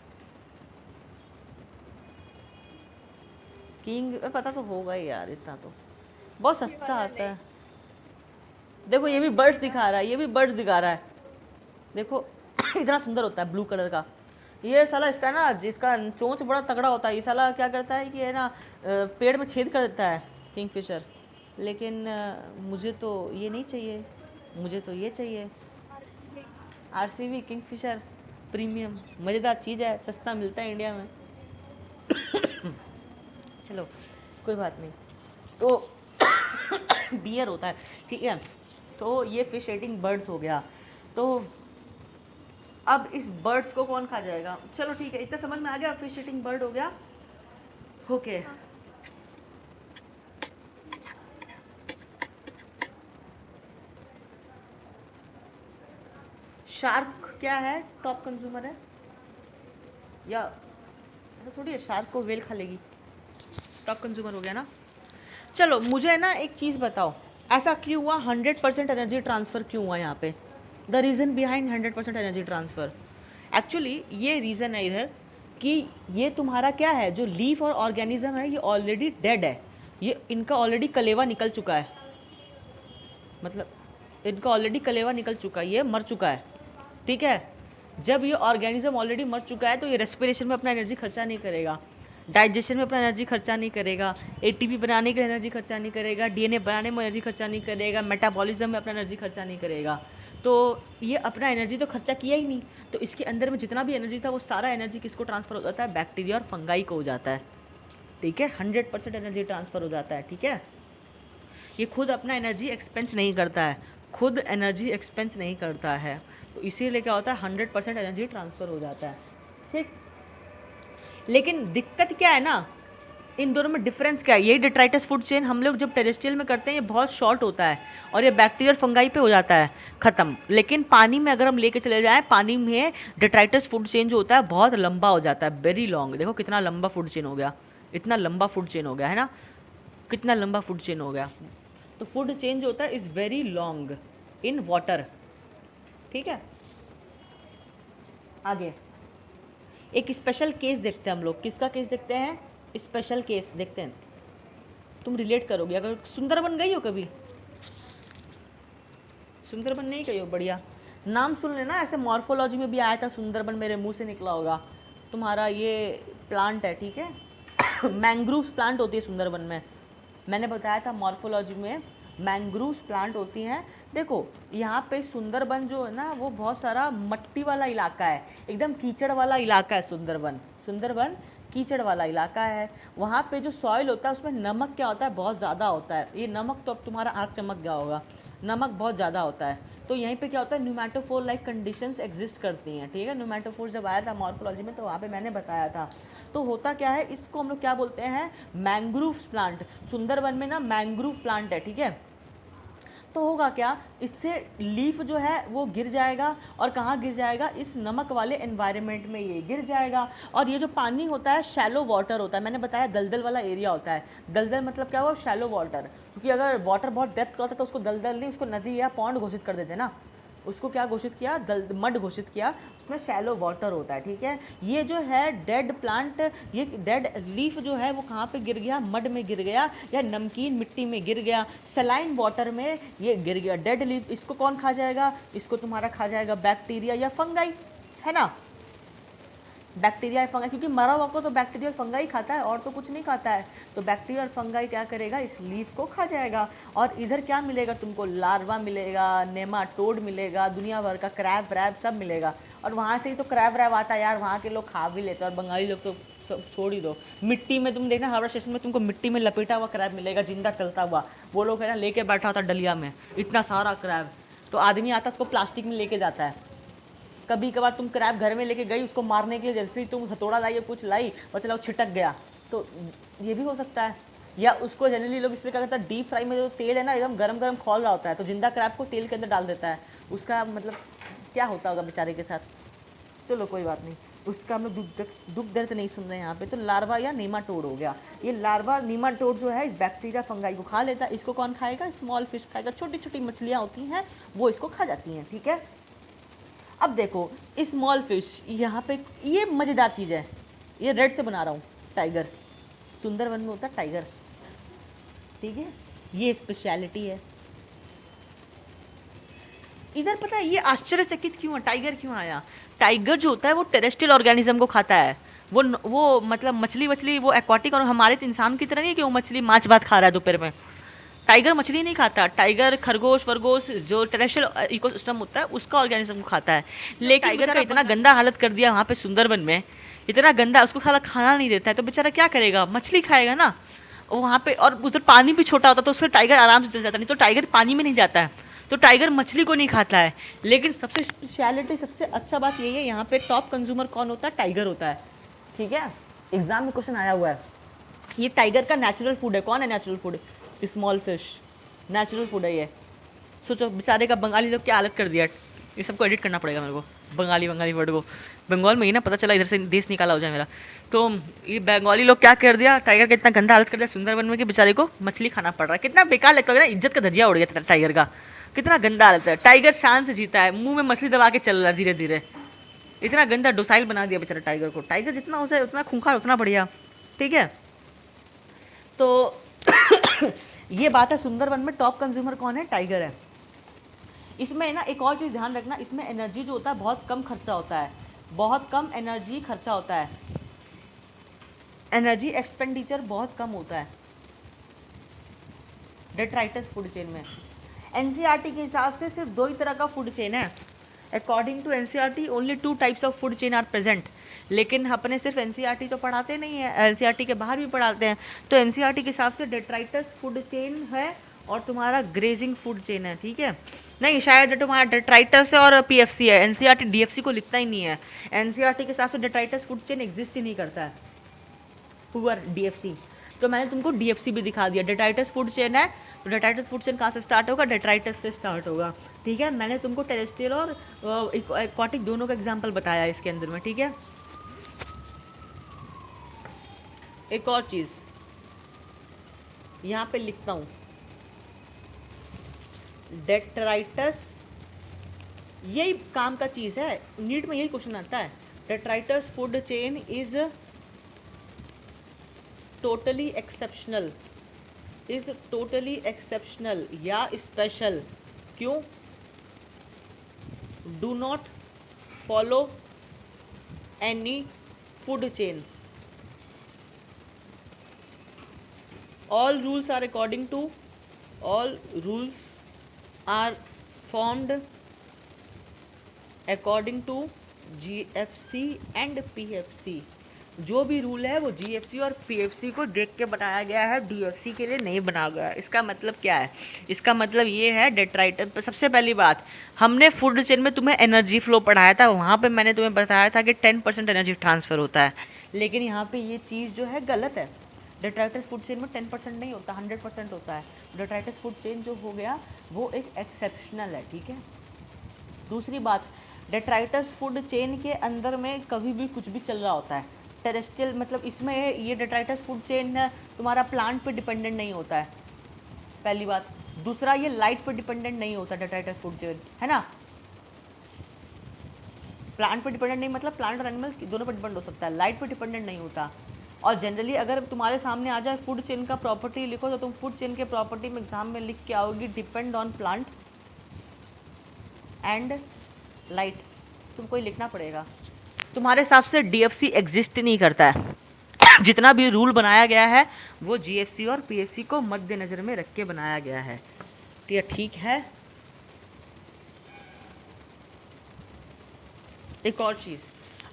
किंग पता तो होगा ही यार, इतना तो बहुत सस्ता आता है। देखो ये भी बर्ड्स दिखा रहा है, ये भी बर्ड्स दिखा रहा है, देखो इतना सुंदर होता है ब्लू कलर का। ये साला इसका ना, जिसका चोंच बड़ा तगड़ा होता है, ये साला क्या करता है कि है ना पेड़ में छेद कर देता है, किंगफिशर। लेकिन मुझे तो ये नहीं चाहिए, मुझे तो ये चाहिए, RCB किंगफिशर प्रीमियम, मज़ेदार चीज़ है, सस्ता मिलता है इंडिया में। चलो कोई बात नहीं। तो बियर होता है, ठीक है। तो ये फिश ईटिंग बर्ड्स हो गया। तो अब इस बर्ड्स को कौन खा जाएगा, चलो ठीक है, इतना समझ में आ गया, फिश ईटिंग बर्ड हो गया, ओके। शार्क क्या है, टॉप कंज्यूमर है, या ऐसा थोड़ी है शार्क को वेल खा लेगी, टॉप कंज्यूमर हो गया ना। चलो मुझे ना एक चीज़ बताओ, ऐसा क्यों हुआ, 100% एनर्जी ट्रांसफ़र क्यों हुआ यहाँ पे, the reason behind 100% energy transfer. Actually ये रीज़न है इधर कि ये तुम्हारा क्या है, जो लीफ और ऑर्गेनिज्म है ये ऑलरेडी डेड है, ये इनका ऑलरेडी कलेवा निकल चुका है, मतलब इनका ऑलरेडी कलेवा निकल चुका है, ये मर चुका है, ठीक है। जब ये ऑर्गेनिज्म ऑलरेडी मर चुका है तो ये रेस्पिरेशन में अपना एनर्जी खर्चा नहीं करेगा, डाइजेशन में अपना एनर्जी खर्चा नहीं करेगा, ATP बनाने के एनर्जी खर्चा नहीं करेगा, DNA बनाने में एनर्जी खर्चा नहीं करेगा, मेटाबॉलिज्म में अपना एनर्जी खर्चा नहीं करेगा। तो ये अपना एनर्जी तो खर्चा किया ही नहीं, तो इसके अंदर में जितना भी एनर्जी था वो सारा एनर्जी किसको ट्रांसफ़र हो जाता है, बैक्टीरिया और फंगाई को हो जाता है, ठीक है। 100% एनर्जी ट्रांसफ़र हो जाता है, ठीक है। ये खुद अपना एनर्जी एक्सपेंस नहीं करता है, खुद एनर्जी एक्सपेंस नहीं करता है, तो इसीलिए क्या होता है 100% एनर्जी ट्रांसफ़र हो जाता है, ठीक। लेकिन दिक्कत क्या है ना, इन दोनों में डिफरेंस क्या है, यही डिट्राइटस फूड चेन हम लोग जब टेरेस्ट्रियल में करते हैं ये बहुत शॉर्ट होता है और ये बैक्टीरिया और फंगाई पे हो जाता है ख़त्म। लेकिन पानी में अगर हम लेके चले जाएँ, पानी में डिट्राइटस फूड चेन जो होता है बहुत लंबा हो जाता है, वेरी लॉन्ग। देखो कितना लंबा फूड चेन हो गया, इतना लंबा फूड चेन हो गया है ना, कितना लंबा फूड चेन हो गया। तो फूड चेन जो होता है is very long in water, ठीक है। आगे एक स्पेशल केस देखते हैं हम लोग। किसका केस देखते हैं? स्पेशल केस देखते हैं। तुम रिलेट करोगे। अगर सुंदरबन गई हो कभी? सुंदरबन नहीं गई हो? बढ़िया, नाम सुन लेना। ऐसे मॉर्फोलॉजी में भी आया था सुंदरबन, मेरे मुंह से निकला होगा। तुम्हारा ये प्लांट है, ठीक है। मैंग्रोव्स प्लांट होती है सुंदरबन में। मैंने बताया था मॉर्फोलॉजी में मैंग्रोव्स प्लांट होती हैं। देखो यहाँ पे सुंदरबन जो है ना, वो बहुत सारा मट्टी वाला इलाका है, एकदम कीचड़ वाला इलाका है सुंदरबन। सुंदरबन कीचड़ वाला इलाका है। वहाँ पे जो सॉइल होता है उसमें नमक क्या होता है? बहुत ज़्यादा होता है। ये नमक तो अब तुम्हारा आँख चमक गया होगा, नमक बहुत ज़्यादा होता है। तो यहीं पे क्या होता है? न्यूमेटोफोर लाइक कंडीशंस एग्जिस्ट करती हैं, ठीक है। न्यूमेटोफोर जब आया था मॉर्फोलॉजी में तो वहाँ पे मैंने बताया था। तो होता क्या है, इसको हम लोग क्या बोलते हैं? Mangroves plant. सुंदरबन में ना मैंग्रोव प्लांट है, ठीक है। तो होगा क्या, इससे लीफ जो है वो गिर जाएगा, और कहाँ गिर जाएगा? इस नमक वाले एनवायरनमेंट में ये गिर जाएगा। और ये जो पानी होता है शैलो वाटर होता है। मैंने बताया दलदल वाला एरिया होता है। दलदल मतलब क्या हुआ? Shallow water. क्योंकि अगर वाटर बहुत डेप्थ का होता है तो उसको दलदल नहीं, उसको नदी या पॉन्ड घोषित कर देते ना। उसको क्या घोषित किया? मड घोषित किया। उसमें शैलो वाटर होता है, ठीक है। ये जो है डेड प्लांट, ये डेड लीफ जो है वो कहाँ पे गिर गया? मड में गिर गया, या नमकीन मिट्टी में गिर गया, सलाइन वाटर में ये गिर गया डेड लीफ। इसको कौन खा जाएगा? इसको तुम्हारा खा जाएगा बैक्टीरिया या फंगाई, है ना। बैक्टीरिया या फंगाई, क्योंकि मरा हुआ को तो बैक्टीरिया और फंगाई खाता है, और तो कुछ नहीं खाता है। तो बैक्टीरिया और फंगाई क्या करेगा? इस लीफ को खा जाएगा। और इधर क्या मिलेगा तुमको? लार्वा मिलेगा, नेमाटोड मिलेगा, दुनिया भर का क्रैब व्रैब सब मिलेगा। और वहाँ से ही तो क्रैब व्रैब आता है यार, वहाँ के लोग खा भी लेते हैं। और बंगाली लोग तो सब छोड़ ही दो। मिट्टी में तुम देखना, हावड़ा स्टेशन में तुमको मिट्टी में लपेटा हुआ क्रैब मिलेगा, जिंदा चलता हुआ। वो लोग है ना लेके बैठा होता डलिया में, इतना सारा क्रैब। तो आदमी आता उसको प्लास्टिक में लेके जाता है। कभी कभार तुम क्रैब घर में लेके गई, उसको मारने के लिए जैसे ही तुम हथौड़ा लाई या कुछ लाई और चला वो छिटक गया, तो ये भी हो सकता है। या उसको जनरली लोग इसलिए क्या करते हैं, डीप फ्राई में जो तेल है ना एकदम गरम गरम खौल रहा होता है, तो जिंदा क्रैब को तेल के अंदर डाल देता है। उसका मतलब क्या होता होगा बेचारे के साथ। चलो कोई बात नहीं, उसका हम लोग दुख दर्द नहीं सुन रहे हैं यहाँ पे। तो लार्वा या नीमाटोड हो गया। ये लार्वा नीमाटोड जो है इस बैक्टीरिया फंगाई को खा लेता है। इसको कौन खाएगा? स्मॉल फिश खाएगा। छोटी छोटी मछलियाँ होती हैं वो इसको खा जाती हैं, ठीक है। अब देखो स्मॉल फिश, यहाँ पे ये मज़ेदार चीज़ है। ये रेड से बना रहा हूँ, टाइगर। सुंदरबन में होता है टाइगर, ठीक है। ये स्पेशलिटी है इधर। पता है ये आश्चर्यचकित क्यों है? टाइगर क्यों आया? टाइगर जो होता है वो टेरेस्ट्रियल ऑर्गेनिज्म को खाता है। वो मतलब मछली वछली वो एक्वाटिक, और हमारे इंसान की तरह नहीं कि वो मछली माछ भात खा रहा है दोपहर में। टाइगर मछली नहीं खाता। टाइगर खरगोश वरगोश जो टेरेस्ट्रियल इकोसिस्टम होता है उसका ऑर्गेनिज्म को खाता है। लेकिन टाइगर का इतना गंदा हालत कर दिया वहाँ पे सुंदरबन में, इतना गंदा, उसको साला खाना नहीं देता है, तो बेचारा क्या करेगा? मछली खाएगा ना वहाँ पे। और उधर पानी भी छोटा होता है तो उससे टाइगर आराम से चल जाता है। नहीं तो टाइगर पानी में नहीं जाता है, तो टाइगर मछली को नहीं खाता है। लेकिन सबसे स्पेशलिटी, सबसे अच्छा बात यही है, यहाँ पे टॉप कंज्यूमर कौन होता है? टाइगर होता है, ठीक है। एग्जाम में क्वेश्चन आया हुआ है, ये टाइगर का नेचुरल फूड है। कौन है natural food? Small fish natural food है ये। सोचो बेचारे का बंगाली लोग क्या हालत कर दिया। ये सबको एडिट करना पड़ेगा मेरे को, बंगाली वर्ड को। बंगाल में ही ना पता चला, इधर से देश निकाला हो जाए मेरा। तो ये बंगाली लोग क्या कर दिया, टाइगर का इतना गंदा हालत कर दिया सुंदरबन में कि बेचारे को मछली खाना पड़ रहा है। कितना बेकार लगता है ना, इज्जत का धजिया उड़ गया टाइगर का। कितना गंदा हालत है। टाइगर शान से जीता है, मुंह में मछली दबा के चल रहा है धीरे धीरे। इतना गंदा डोसाइल बना दिया बेचारा टाइगर को। टाइगर जितना हो जाए उतना खूंखार उतना बढ़िया, ठीक है। तो ये बात है, सुंदरबन में टॉप कंज्यूमर कौन है? टाइगर है। इसमें ना एक और चीज़ ध्यान रखना, इसमें एनर्जी जो होता है बहुत कम खर्चा होता है, बहुत कम एनर्जी खर्चा होता है। एनर्जी एक्सपेंडिचर बहुत कम होता है डेट्राइटस फूड चेन में। एनसीईआरटी के हिसाब से सिर्फ दो ही तरह का फूड चेन है। According to NCERT only 2 types of food chain are present. लेकिन अपने सिर्फ एनसीईआरटी तो पढ़ाते नहीं है, एनसीईआरटी के बाहर भी पढ़ाते हैं। तो एनसीईआरटी के हिसाब से डेट्राइटस फूड चेन है और तुम्हारा ग्रेजिंग फूड चेन है, ठीक है। नहीं, शायद तुम्हारा डेट्राइटस है और पीएफसी है। एनसीईआरटी डीएफसी को लिखता ही नहीं है। एनसीईआरटी के हिसाब से डेट्राइटस फूड चेन एग्जिस्ट ही नहीं करता है, पुअर डीएफसी। तो मैंने तुमको डीएफसी भी दिखा दिया। डेट्राइटस फूड चेन है, तो डेट्राइटस फूड चेन कहाँ से स्टार्ट होगा? डेट्राइटस से स्टार्ट होगा, ठीक है। मैंने तुमको टेरेस्ट्रियल और एक्वाटिक दोनों का एग्जांपल बताया इसके अंदर में, ठीक है। एक और चीज़ यहाँ पे लिखता हूँ, डेट्राइटस यही काम का चीज़ है, नीट में यही क्वेश्चन आता है। Detritus food chain is totally exceptional, is totally exceptional या स्पेशल, क्यों? Do not follow any food chain, all rules are according to, all rules are formed according to GFC and PFC। जो भी rule है वो GFC और PFC को देख के बनाया गया है, DFC के लिए नहीं बनाया गया है। इसका मतलब क्या है? इसका मतलब ये है डेट्राइटस पर सबसे पहली बात, हमने फूड चेन में तुम्हें एनर्जी फ्लो पढ़ाया था, वहाँ पे मैंने तुम्हें बताया था कि 10% एनर्जी ट्रांसफ़र होता है, लेकिन यहाँ पे ये चीज़ जो है गलत है। डेट्राइटस फूड चेन में 10% नहीं होता, 100% होता है। डेट्राइटस फूड चेन जो हो गया वो एक एक्सेप्शनल है, ठीक है। दूसरी बात, डेट्राइटस फूड चेन के अंदर में कभी भी कुछ भी चल रहा होता है। टेरेस्ट्रियल मतलब इसमें ये डेट्राइटस फूड चेन तुम्हारा प्लांट पे डिपेंडेंट नहीं होता है, पहली बात। दूसरा, ये लाइट पे डिपेंडेंट नहीं होता डेट्राइटस फूड चेन, है ना। प्लांट पे डिपेंडेंट नहीं मतलब प्लांट और एनिमल दोनों पर डिपेंड हो सकता है, लाइट पे डिपेंडेंट नहीं होता। और जनरली अगर तुम्हारे सामने आ जाए फूड चेन का प्रॉपर्टी लिखो तो तुम फूड चेन के प्रॉपर्टी में एग्जाम में लिख के आओगी depend on plant and light, तुमको ही लिखना पड़ेगा। तुम्हारे हिसाब से DFC एग्जिस्ट नहीं करता है। जितना भी रूल बनाया गया है वो GFC और PFC को मद्देनजर में रख के बनाया गया है, ठीक है। एक और चीज़,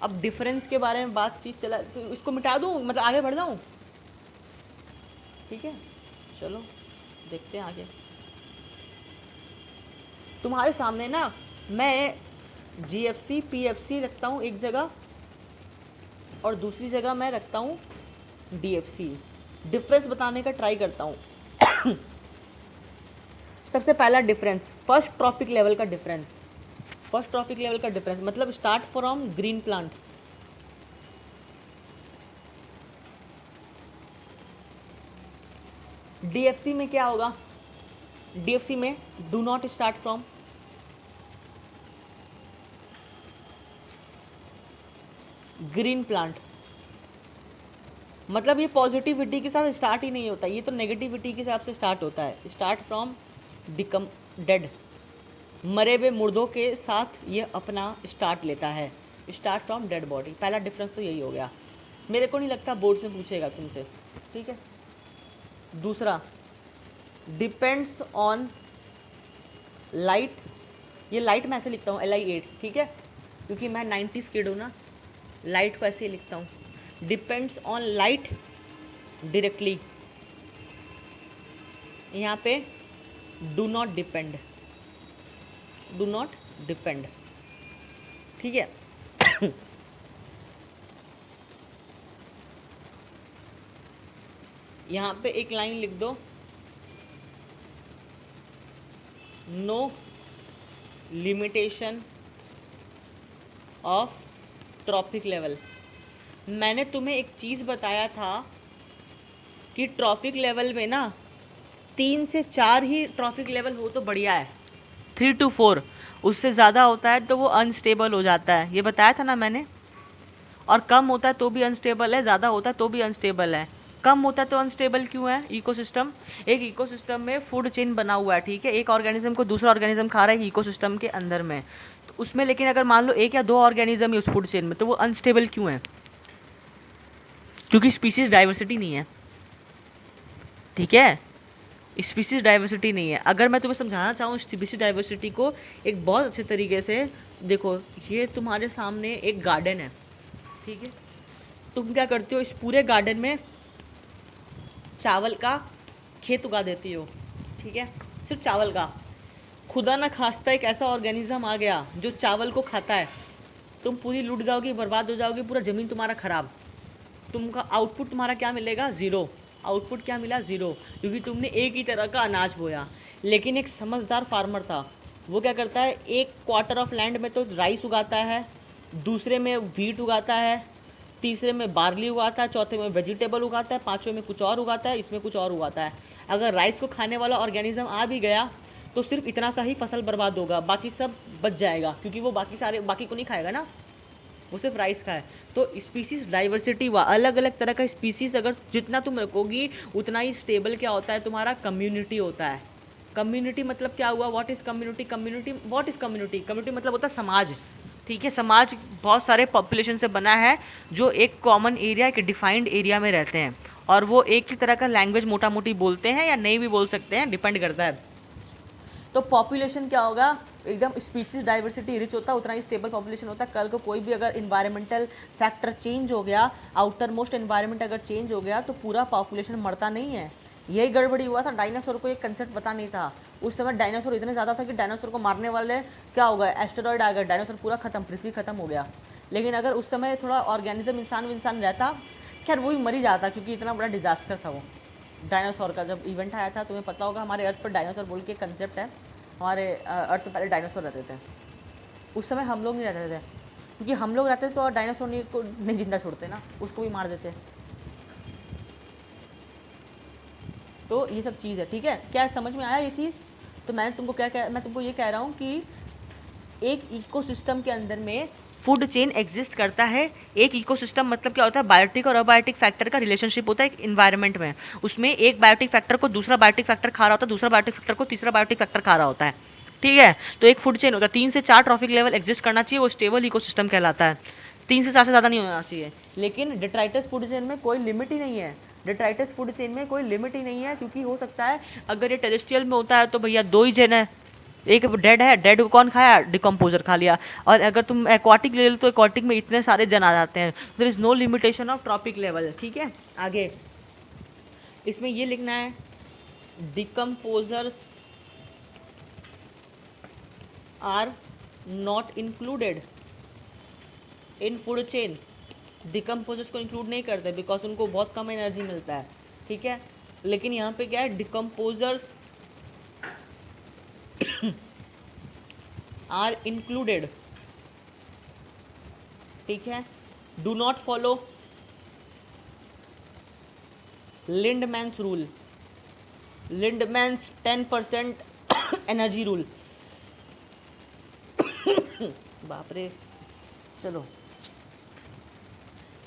अब डिफरेंस के बारे में बातचीत चला तो इसको मिटा दूँ, मतलब आगे बढ़ जाऊँ, ठीक है। चलो देखते हैं आगे। तुम्हारे सामने ना मैं GFC PFC रखता हूँ एक जगह और दूसरी जगह मैं रखता हूँ DFC, डिफरेंस बताने का ट्राई करता हूँ। सबसे पहला डिफरेंस, फर्स्ट ट्रॉपिक लेवल का डिफरेंस। फर्स्ट ट्रॉपिक लेवल का डिफरेंस मतलब start from green plant. DFC में क्या होगा? DFC में do not start from green plant, मतलब ये पॉजिटिविटी के साथ स्टार्ट ही नहीं होता, ये तो नेगेटिविटी के हिसाब से स्टार्ट होता है। स्टार्ट फ्रॉम बिकम डेड, मरे हुए मुर्दों के साथ ये अपना स्टार्ट लेता है, स्टार्ट फ्रॉम डेड बॉडी। पहला डिफरेंस तो यही हो गया, मेरे को नहीं लगता बोर्ड में पूछेगा तुमसे, ठीक है। दूसरा, डिपेंड्स ऑन लाइट, ये लाइट मैं ऐसे लिखता हूँ LI8, ठीक है, क्योंकि मैं 90s किड हूँ ना, लाइट को ऐसे लिखता हूँ। डिपेंड्स ऑन लाइट डायरेक्टली, यहाँ पे do not depend, do not depend, ठीक है। यहाँ पे एक लाइन लिख दो, no limitation of trophic level. मैंने तुम्हें एक चीज़ बताया था कि ट्रॉपिक लेवल में ना 3 से 4 ही ट्रॉपिक लेवल हो तो बढ़िया है, 3 to 4, उससे ज़्यादा होता है तो वो अनस्टेबल हो जाता है, ये बताया था ना मैंने। और कम होता है तो भी अनस्टेबल है, ज़्यादा होता है तो भी अनस्टेबल है। कम होता है तो अनस्टेबल क्यों है? इकोसिस्टम, एक इकोसिस्टम में फूड चेन बना हुआ है, ठीक है, एक ऑर्गेनिज्म को दूसरा ऑर्गेनिज्म खा रहा है इकोसिस्टम के अंदर में, तो उसमें लेकिन अगर मान लो 1 या 2 ऑर्गेनिज्म है उस फूड चेन में, तो वो अनस्टेबल क्यों है? क्योंकि स्पीसीज डाइवर्सिटी नहीं है, ठीक है, स्पीसीज डाइवर्सिटी नहीं है। अगर मैं तुम्हें समझाना चाहूँ स्पीसीज डाइवर्सिटी को एक बहुत अच्छे तरीके से, देखो ये तुम्हारे सामने एक गार्डन है, ठीक है, तुम क्या करते हो, इस पूरे गार्डन में चावल का खेत उगा देती हो, ठीक है, सिर्फ चावल का। खुदा ना खास्ता एक ऐसा ऑर्गेनिज्म आ गया जो चावल को खाता है, तुम पूरी लूट जाओगी, बर्बाद हो जाओगी, पूरा ज़मीन तुम्हारा ख़राब, तुमका आउटपुट तुम्हारा क्या मिलेगा? ज़ीरो। आउटपुट क्या मिला? ज़ीरो, क्योंकि तुमने एक ही तरह का अनाज बोया। लेकिन एक समझदार फार्मर था, वो क्या करता है, 1 क्वार्टर ऑफ लैंड में तो राइस उगाता है, दूसरे में व्हीट उगाता है, तीसरे में बार्ली उगाता है, चौथे में वेजिटेबल उगाता है, पाँचवें में कुछ और उगाता है, इसमें कुछ और उगाता है। अगर राइस को खाने वाला ऑर्गेनिज्म आ भी गया तो सिर्फ इतना सा ही फसल बर्बाद होगा, बाकी सब बच जाएगा, क्योंकि वो बाकी को नहीं खाएगा ना, वो सिर्फ राइस का है। तो स्पीसीज डाइवर्सिटी हुआ, अलग अलग तरह का स्पीसीज अगर जितना तुम रखोगी उतना ही स्टेबल क्या होता है तुम्हारा, कम्युनिटी होता है। कम्युनिटी मतलब क्या हुआ, what is community, what is community, community मतलब होता है समाज। ठीक है, समाज बहुत सारे पॉपुलेशन से बना है जो एक कॉमन एरिया, एक डिफाइंड एरिया में रहते हैं, और वो एक ही तरह का लैंग्वेज मोटा मोटी बोलते हैं या नहीं भी बोल सकते हैं, डिपेंड करता है। तो पॉपुलेशन क्या होगा, एकदम स्पीसीज डाइवर्सिटी रिच होता है उतना ही स्टेबल पॉपुलेशन होता है। कल को कोई भी अगर इन्वायरमेंटल फैक्टर चेंज हो गया, आउटर मोस्ट इन्वायरमेंट अगर चेंज हो गया, तो पूरा पॉपुलेशन मरता नहीं है। यही गड़बड़ी हुआ था, डायनासोर को एक कंसेप्ट पता नहीं था। उस समय डायनासोर इतने ज़्यादा था कि डायनासोर को मारने वाले क्या हो गए, एस्टेरॉयड आ गए, डायनासोर पूरा खत्म, पृथ्वी खत्म हो गया। लेकिन अगर उस समय थोड़ा ऑर्गेनिज्म इंसान रहता, खैर वो भी मर ही जाता, क्योंकि इतना बड़ा डिजास्टर था वो। डायनासोर का जब इवेंट आया था, तुम्हें पता होगा, हमारे अर्थ पर डायनासोर बोल के कंसेप्ट है। हमारे अर्थ पे पहले डायनासोर रहते थे, उस समय हम लोग नहीं रहते थे, क्योंकि हम लोग रहते तो डायनासोर को नहीं जिंदा छोड़ते ना, उसको भी मार देते। तो ये सब चीज़ है, ठीक है, क्या समझ में आया ये चीज़? तो मैं तुमको ये कह रहा हूँ कि एक इकोसिस्टम के अंदर में फूड चेन एग्जिस्ट करता है। एक इकोसिस्टम मतलब क्या होता है, बायोटिक और अबायोटिक फैक्टर का रिलेशनशिप होता है एक इन्वायरमेंट में। उसमें एक बायोटिक फैक्टर को दूसरा बायोटिक फैक्टर खा रहा होता है, दूसरा बायोटिक फैक्टर को तीसरा बायोटिक फैक्टर खा रहा होता है। ठीक है, तो एक फूड चेन होता है, 3 से 4 ट्रॉफिक लेवल एग्जिस्ट करना चाहिए, वो स्टेबल इकोसिस्टम कहलाता है। 3 से 4 से ज़्यादा नहीं होना चाहिए। लेकिन डिट्राइटस फूड चेन में कोई लिमिट ही नहीं है, डिट्राइटस फूड चेन में कोई लिमिट ही नहीं है, क्योंकि हो सकता है अगर ये टेरेस्ट्रियल में होता है तो भैया 2 ही चेन है, एक डेड है, डेड को कौन खाया, डिकम्पोजर खा लिया। और अगर तुम एक्वाटिक ले लो तो एक्वाटिक में इतने सारे जन आ जाते हैं, there is no limitation of trophic level. ठीक है, आगे इसमें ये लिखना है, decomposers are not included in food chain. Decomposers को इंक्लूड नहीं करते बिकॉज उनको बहुत कम एनर्जी मिलता है। ठीक है, लेकिन यहाँ पे क्या है, डिकम्पोजर्स आर इंक्लूडेड। ठीक है, do not follow Lindeman's rule, Lindeman's 10% energy rule. बाप रे, चलो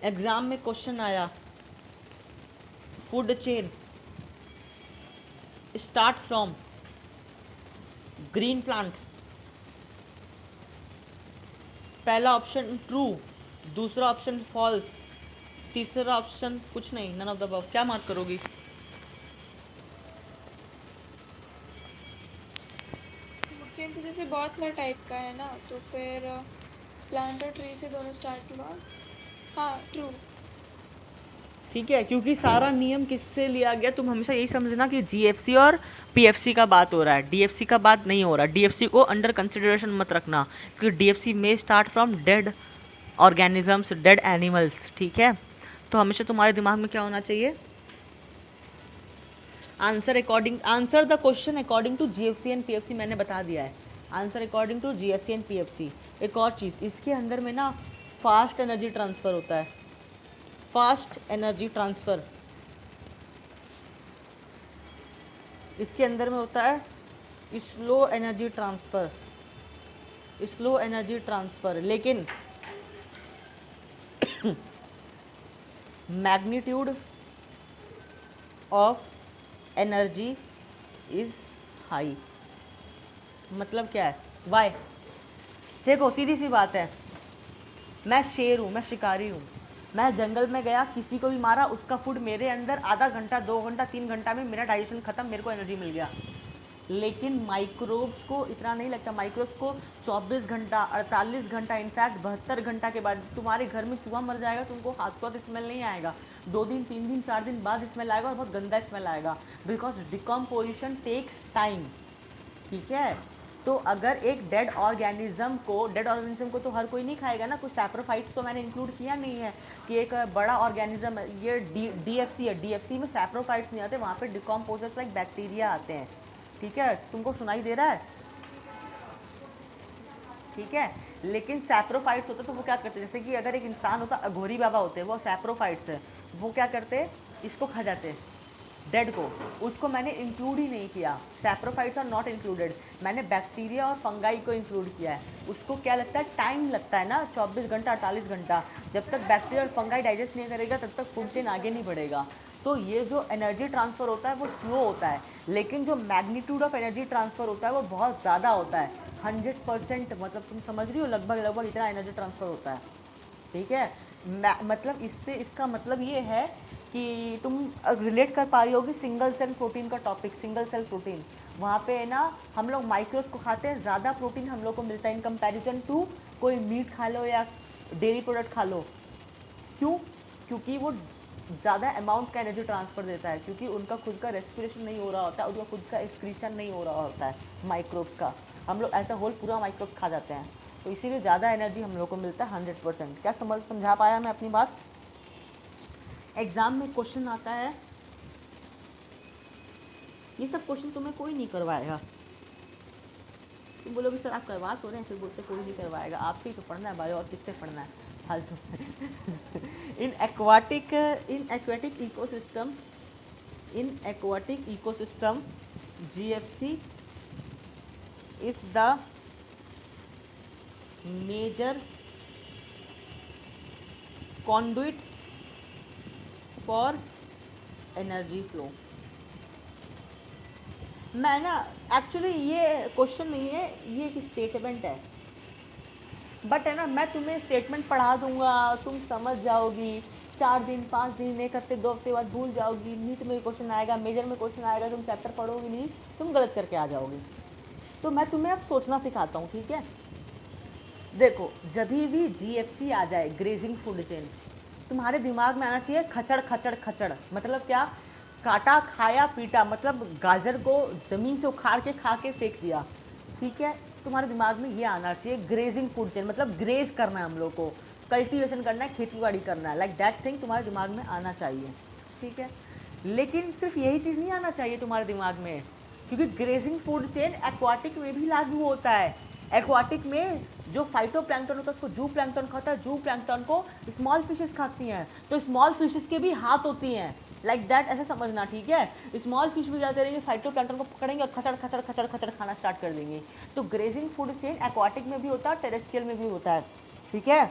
एग्जाम में क्वेश्चन आया, food chain start from green plant, पहला ऑप्शन ट्रू, दूसरा ऑप्शन फॉल्स, तीसरा ऑप्शन कुछ नहीं, नन ऑफ द अबव। क्या मार्क करोगी? फूड चेन तो जैसे बहुत सारा टाइप का है ना, तो फिर प्लांट और ट्री से दोनों स्टार्ट हुआ। हाँ, ट्रू। ठीक है, क्योंकि सारा नियम किससे लिया गया, तुम हमेशा यही समझना कि जीएफसी और पीएफसी का बात हो रहा है, डीएफसी का बात नहीं हो रहा। डीएफसी को अंडर कंसिडरेशन मत रखना, क्योंकि डीएफसी में start from dead organisms, dead animals. ठीक है, तो हमेशा तुम्हारे दिमाग में क्या होना चाहिए, answer the question according to GFC and PFC. मैंने बता दिया है, answer according to GFC and PFC. एक और चीज़, इसके अंदर में ना फास्ट एनर्जी ट्रांसफ़र होता है, फास्ट एनर्जी ट्रांसफ़र इसके अंदर में होता है, slow energy transfer, slow energy transfer. लेकिन magnitude of energy is high. मतलब क्या है, वाई? देखो सीधी सी बात है, मैं शेर हूँ, मैं शिकारी हूँ, मैं जंगल में गया, किसी को भी मारा, उसका फूड मेरे अंदर आधा घंटा, 2 घंटा, 3 घंटा में मेरा डाइजेशन खत्म, मेरे को एनर्जी मिल गया। लेकिन माइक्रोब्स को इतना नहीं लगता, माइक्रोब्स को 24 घंटा, 48 घंटा, इनफैक्ट 72 घंटा के बाद तुम्हारे घर में चूहा मर जाएगा, तुमको हाथ को स्मेल नहीं आएगा, 2 दिन, 3 दिन, 4 दिन बाद स्मेल आएगा, और बहुत गंदा स्मेल आएगा, बिकॉज डिकम्पोजिशन टेक्स टाइम। ठीक है, तो अगर एक डेड ऑर्गेनिज्म को तो हर कोई नहीं खाएगा ना, कुछ सैप्रोफाइट्स तो मैंने इंक्लूड किया नहीं है कि एक बड़ा ऑर्गेनिज्म है, ये डीएफसी है, डीएफसी में सैप्रोफाइट्स नहीं आते, वहाँ पे डिकम्पोजर्स लाइक बैक्टीरिया आते हैं। ठीक है, तुमको सुनाई दे रहा है? ठीक है, लेकिन सैप्रोफाइट्स होते तो वो क्या करते, जैसे कि अगर एक इंसान होता, अघोरी बाबा होते हैं, वो सैप्रोफाइट्स है, वो क्या करते, इसको खा जाते हैं, डेड को, उसको मैंने इंक्लूड ही नहीं किया। Saprophytes are not included. मैंने बैक्टीरिया और फंगाई को इंक्लूड किया है। उसको क्या लगता है, टाइम लगता है ना, 24 घंटा 48 घंटा। जब तक बैक्टीरिया और फंगाई डाइजेस्ट नहीं करेगा तब तक फूड चेन आगे नहीं बढ़ेगा। तो ये जो एनर्जी ट्रांसफ़र होता है वो स्लो होता है, लेकिन जो मैग्नीट्यूड ऑफ एनर्जी ट्रांसफ़र होता है वो बहुत ज़्यादा होता है। 100%, मतलब तुम समझ रही हो, लगभग लगभग इतना एनर्जी ट्रांसफ़र होता है। ठीक है, मतलब इससे इसका मतलब ये है कि तुम रिलेट कर पा रही होगी सिंगल सेल प्रोटीन का टॉपिक। सिंगल सेल प्रोटीन, वहाँ पे है ना, हम लोग माइक्रोस को खाते हैं, ज़्यादा प्रोटीन हम लोग को मिलता है इन कंपैरिजन टू कोई मीट खा लो या डेयरी प्रोडक्ट खा लो। क्यों? क्योंकि वो ज़्यादा अमाउंट का एनर्जी ट्रांसफ़र देता है, क्योंकि उनका खुद का रेस्पिरेशन नहीं हो रहा होता है, उनका खुद का एक्सक्रीशन नहीं हो रहा होता है माइक्रोब्स का। हम लोग ऐसा होल पूरा माइक्रोब्स खा जाते हैं, तो इसीलिए ज़्यादा एनर्जी हम लोग को मिलता है 100%। क्या समझा पाया मैं अपनी बात? एग्ज़ाम में क्वेश्चन आता है, ये सब क्वेश्चन तुम्हें कोई नहीं करवाएगा। तुम बोलोगे सर आप करवा तो रहे हैं, फिर बोलते कोई नहीं करवाएगा, आपसे ही तो पढ़ना है भाई, और किससे पढ़ना है फालतू। In aquatic ecosystem GFC is the major conduit for energy flow। मैं ना, एक्चुअली ये क्वेश्चन नहीं है, ये एक स्टेटमेंट है, बट है ना, मैं तुम्हें स्टेटमेंट पढ़ा दूंगा, तुम समझ जाओगी, 4 दिन 5 दिन 1 हफ्ते 2 हफ्ते बाद भूल जाओगी। नीट में क्वेश्चन आएगा, मेजर में क्वेश्चन आएगा, तुम चैप्टर पढ़ोगी नहीं, तुम गलत करके आ जाओगी। तो मैं तुम्हें अब सोचना सिखाता हूँ, ठीक है? देखो, जब भी GFC आ जाए, ग्रेजिंग फूड चेन, तुम्हारे दिमाग में आना चाहिए खचड़ खचड़ खचड़। मतलब क्या? काटा खाया पीटा, मतलब गाजर को ज़मीन से उखाड़ के खा के फेंक दिया। ठीक है, तुम्हारे दिमाग में ये आना चाहिए ग्रेजिंग फूड चेन, मतलब ग्रेज करना है हम लोग को, कल्टीवेशन करना है, खेती बाड़ी करना है, लाइक दैट थिंग तुम्हारे दिमाग में आना चाहिए। ठीक है, लेकिन सिर्फ यही चीज़ नहीं आना चाहिए तुम्हारे दिमाग में, क्योंकि ग्रेजिंग फूड चेन एक्वाटिक में भी लागू होता है। एक्वाटिक में जो फाइटोप्लैंक्टन होता है उसको जू प्लैंक्टन खाता है, जू प्लैंक्टन को स्मॉल फिशेस खाती हैं, तो स्मॉल फिशेस के भी हाथ होती हैं, लाइक दैट, ऐसे समझना। ठीक है, स्मॉल फिश भी जाते रहेंगे, फाइटोप्लैंक्टन को पकड़ेंगे और खचड़ खचड़ खचड़ खचड़ खाना स्टार्ट कर देंगे। तो ग्रेजिंग फूड चेन एक्वाटिक में भी होता है, टेरेस्ट्रियल में भी होता है। ठीक है,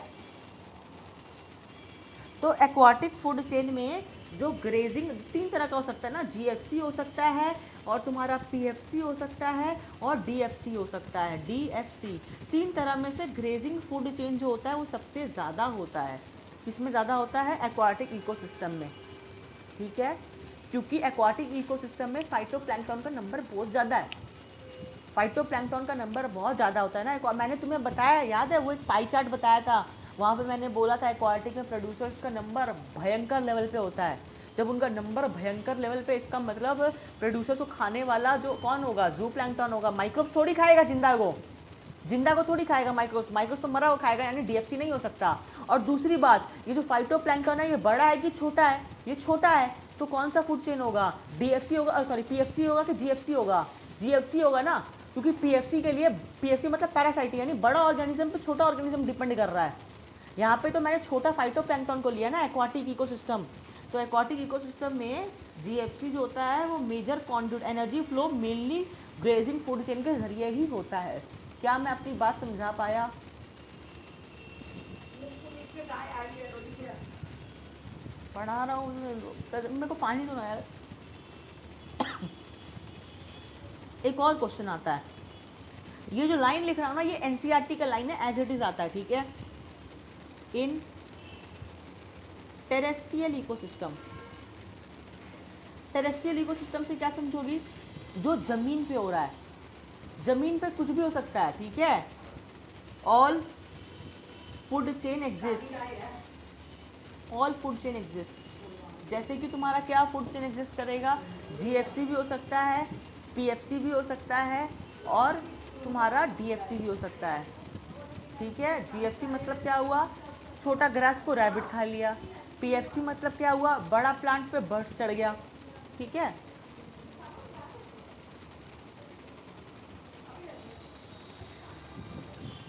तो एक्वाटिक फूड चेन में जो ग्रेजिंग 3 तरह का हो सकता है ना, GFC हो सकता है, और तुम्हारा PFC हो सकता है, और DFC हो सकता है, DFC। 3 तरह में से ग्रेजिंग फूड चेन जो होता है वो सबसे ज़्यादा होता है। किसमें ज़्यादा होता है? एक्वाटिक इकोसिस्टम में। ठीक है, क्योंकि एक्वाटिक इकोसिस्टम में फाइटोप्लैंक्टन का नंबर बहुत ज़्यादा है, फाइटोप्लैंक्टन का नंबर बहुत ज़्यादा होता है ना। मैंने तुम्हें बताया, याद है, वो एक पाई चार्ट बताया था, वहाँ पे मैंने बोला था एक्वाटिक में प्रोड्यूसर्स का नंबर भयंकर लेवल पे होता है। जब उनका नंबर भयंकर लेवल पे, इसका मतलब प्रोड्यूसर को खाने वाला जो कौन होगा? जू प्लैंक्टन होगा। माइक्रोब्स थोड़ी खाएगा जिंदा को थोड़ी खाएगा माइक्रोब्स तो मरा हुआ खाएगा, यानी DFC नहीं हो सकता। और दूसरी बात, ये जो फाइटोप्लैंक्टन है ये बड़ा है कि छोटा है? ये छोटा है, तो कौन सा फूड चेन होगा? DFC होगा, सॉरी PFC होगा कि GFC होगा? GFC होगा ना, क्योंकि PFC के लिए, PFC मतलब पैरासाइट, यानी बड़ा ऑर्गेनिज्म पे छोटा ऑर्गेनिज्म डिपेंड कर रहा है। यहाँ पे तो मैंने छोटा फाइटोप्लैंक्टन को लिया ना, एक्वाटिक इकोसिस्टम। तो एक्वाटिक इकोसिस्टम में GFC जो होता है वो major conduit energy flow mainly grazing food chain के जरिए ही होता है। क्या मैं अपनी बात समझा पाया? पढ़ा रहा हूँ, मेरे को पानी दो ना यार। एक और क्वेश्चन आता है, ये जो लाइन लिख रहा हूँ ना, ये NCERT का लाइन है, एज इट इज आता है। ठीक है, in terrestrial ecosystem, terrestrial ecosystem से क्या समझोगी? जो जमीन पे हो रहा है, जमीन पे कुछ भी हो सकता है। ठीक है, all food chain exist, all food chain exist. जैसे कि तुम्हारा क्या फूड चेन एग्जिस्ट करेगा? GFC भी हो सकता है, PFC भी हो सकता है, और तुम्हारा DFC भी हो सकता है। ठीक है, GFC मतलब क्या हुआ? छोटा ग्रास को रैबिट खा लिया। PFC मतलब क्या हुआ? बड़ा प्लांट पे बर्ड चढ़ गया। ठीक है,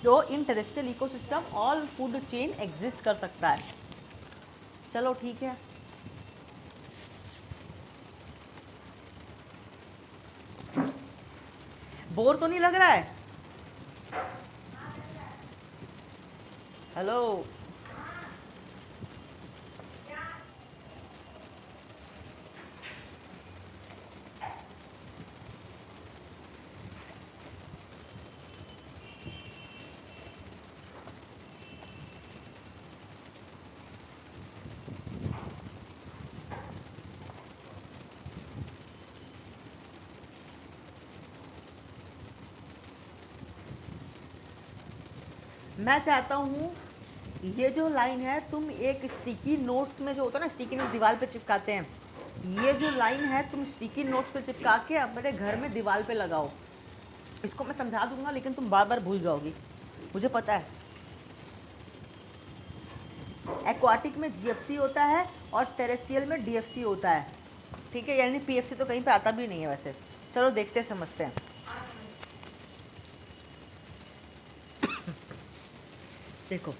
तो in terrestrial ecosystem all food chain exist कर सकता है। चलो ठीक है, बोर तो नहीं लग रहा है? हेलो। मैं चाहता हूँ ये जो लाइन है तुम एक स्टिकी नोट्स में, जो होता है ना स्टिकी नोट दीवार पे चिपकाते हैं, ये जो लाइन है तुम स्टिकी नोट्स पे चिपका के अपने घर में दीवार पे लगाओ। इसको मैं समझा दूंगा लेकिन तुम बार बार भूल जाओगी, मुझे पता है। एक्वाटिक में जीएफसी होता है और टेरेस्ट्रियल में डीएफसी होता है, ठीक है, यानी पीएफसी तो कहीं पे आता भी नहीं है वैसे। चलो देखते समझते हैं। देखो